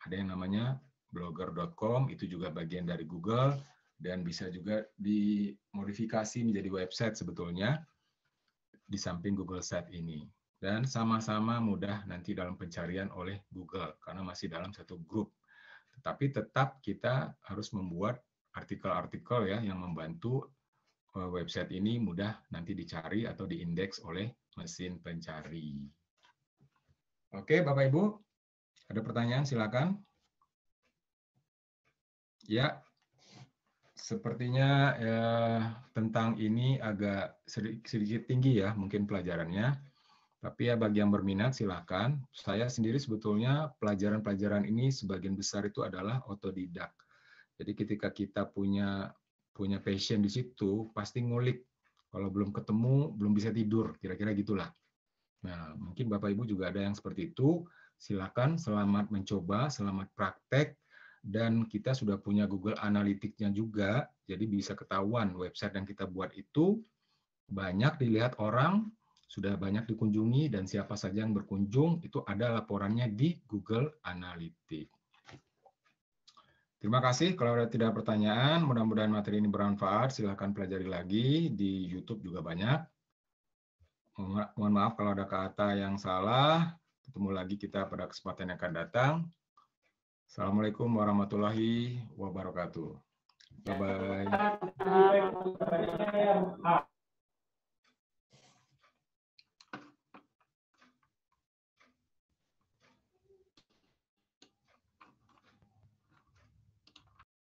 ada yang namanya blogger.com, itu juga bagian dari Google, dan bisa juga dimodifikasi menjadi website sebetulnya di samping Google Sites ini. Dan sama-sama mudah nanti dalam pencarian oleh Google, karena masih dalam satu grup. Tetapi tetap kita harus membuat artikel-artikel ya yang membantu website ini mudah nanti dicari atau diindeks oleh mesin pencari. Oke, Bapak Ibu, ada pertanyaan silakan. Ya, sepertinya tentang ini agak sedikit tinggi ya mungkin pelajarannya. Tapi ya bagi yang berminat silakan. Saya sendiri sebetulnya pelajaran-pelajaran ini sebagian besar itu adalah otodidak. Jadi ketika kita punya passion di situ, pasti ngulik. Kalau belum ketemu, belum bisa tidur, kira-kira gitulah. Nah, mungkin Bapak Ibu juga ada yang seperti itu. Silakan, selamat mencoba, selamat praktek. Dan kita sudah punya Google Analytics-nya juga, jadi bisa ketahuan website yang kita buat itu banyak dilihat orang, sudah banyak dikunjungi, dan siapa saja yang berkunjung, itu ada laporannya di Google Analytics. Terima kasih, kalau ada tidak pertanyaan, mudah-mudahan materi ini bermanfaat, silakan pelajari lagi, di YouTube juga banyak. Mohon maaf kalau ada kata yang salah, ketemu lagi kita pada kesempatan yang akan datang. Assalamualaikum warahmatullahi wabarakatuh. Bye-bye.